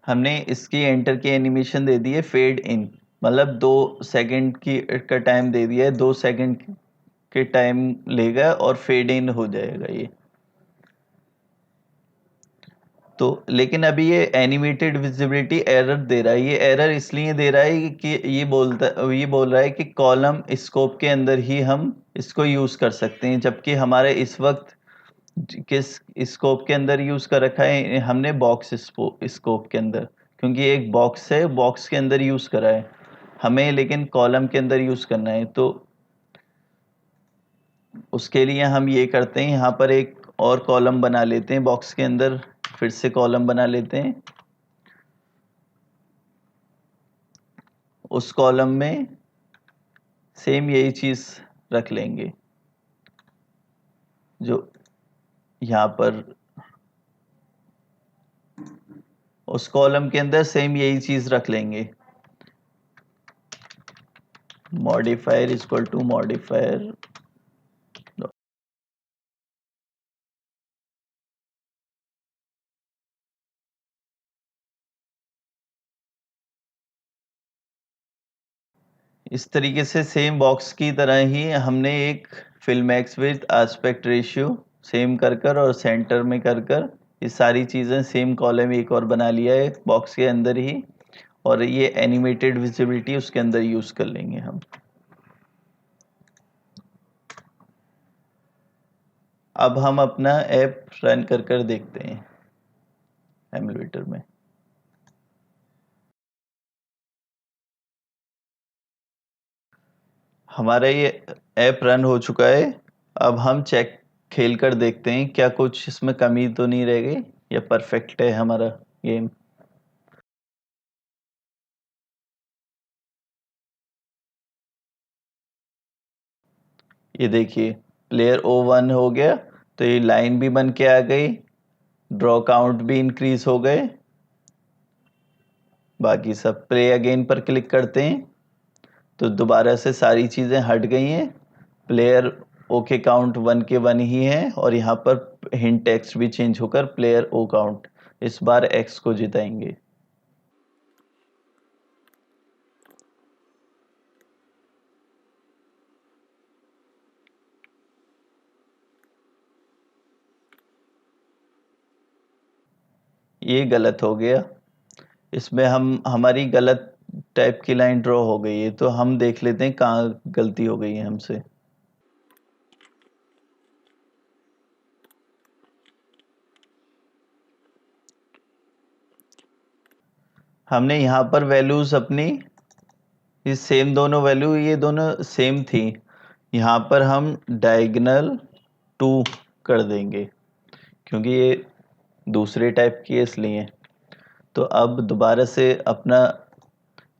हमने इसकी एंटर की एनिमेशन दे दी है फेड इन, मतलब 2 सेकंड की का टाइम दे दिया है। 2 सेकंड के टाइम लेगा और फेड इन हो जाएगा ये। तो लेकिन अभी ये एनिमेटेड विजिबिलिटी एरर दे रहा है। ये एरर इसलिए दे रहा है कि ये बोल रहा है कि कॉलम स्कोप के अंदर ही हम इसको यूज कर सकते हैं, जबकि हमारे इस वक्त किस स्कोप के अंदर यूज कर रखा है हमने? बॉक्स स्कोप के अंदर, क्योंकि एक बॉक्स है, बॉक्स के अंदर यूज करा है हमें, लेकिन कॉलम के अंदर यूज करना है। तो उसके लिए हम ये करते हैं, यहाँ पर एक और कॉलम बना लेते हैं बॉक्स के अंदर, फिर से कॉलम बना लेते हैं। उस कॉलम में सेम यही चीज रख लेंगे जो यहाँ पर। उस कॉलम के अंदर सेम यही चीज रख लेंगे, मॉडिफायर इक्वल टू मॉडिफायर। इस तरीके से सेम बॉक्स की तरह ही हमने एक fill max with aspect ratio same कर और सेंटर में कर ये सारी चीज़ें सेम कॉलम एक और बना लिया है बॉक्स के अंदर ही, और ये एनिमेटेड विजिबिलिटी उसके अंदर यूज कर लेंगे हम। अब हम अपना ऐप रन कर देखते हैं एमुलेटर में। हमारा ये ऐप रन हो चुका है। अब हम चेक खेल कर देखते हैं क्या कुछ इसमें कमी तो नहीं रह गई, या परफेक्ट है हमारा गेम। ये देखिए प्लेयर O1 हो गया, तो ये लाइन भी बन के आ गई, ड्रॉ काउंट भी इंक्रीज हो गए। बाकी सब प्ले अगेन पर क्लिक करते हैं तो दोबारा से सारी चीज़ें हट गई हैं। प्लेयर ओके काउंट 1 के 1 ही है, और यहाँ पर हिंट टेक्स्ट भी चेंज होकर प्लेयर ओ काउंट, इस बार एक्स को जिताएंगे। ये गलत हो गया, इसमें हमारी गलत टाइप की लाइन ड्रॉ हो गई है, तो हम देख लेते हैं कहाँ गलती हो गई है हमसे। हमने यहाँ पर वैल्यूज अपनी ये सेम दोनों वैल्यू, ये दोनों सेम थी, यहाँ पर हम डायगोनल 2 कर देंगे क्योंकि ये दूसरे टाइप की है इसलिए। तो अब दोबारा से अपना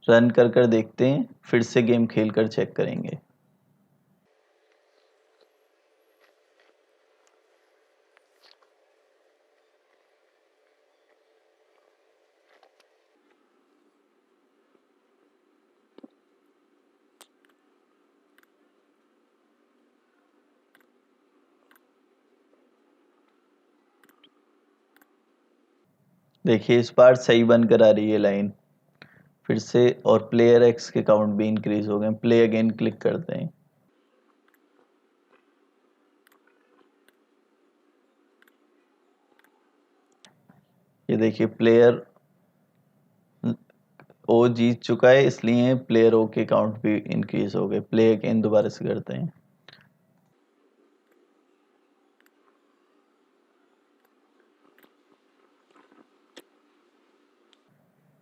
रन कर देखते हैं, फिर से गेम खेल कर चेक करेंगे। देखिए इस बार सही बनकर आ रही है लाइन फिर से, और प्लेयर एक्स के काउंट भी इंक्रीज हो गए। प्ले अगेन क्लिक करते हैं। ये देखिए प्लेयर ओ जीत चुका है, इसलिए प्लेयर ओ के काउंट भी इंक्रीज हो गए। प्ले अगेन दोबारा से करते हैं।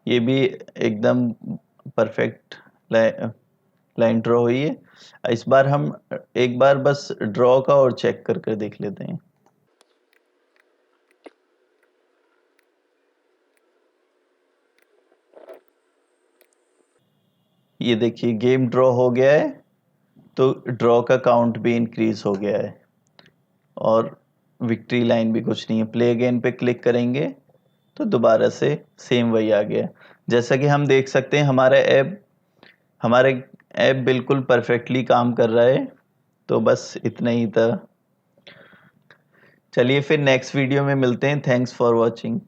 ये भी एकदम परफेक्ट लाइन ड्रॉ हुई है। इस बार हम एक बार बस ड्रॉ का और चेक करके देख लेते हैं। ये देखिए गेम ड्रॉ हो गया है, तो ड्रॉ का काउंट भी इंक्रीज हो गया है और विक्ट्री लाइन भी कुछ नहीं है। प्ले अगेन पे क्लिक करेंगे तो दोबारा से सेम वही आ गया। जैसा कि हम देख सकते हैं हमारे ऐप बिल्कुल परफेक्टली काम कर रहा है। तो बस इतना ही था। चलिए फिर नेक्स्ट वीडियो में मिलते हैं। Thanks for watching.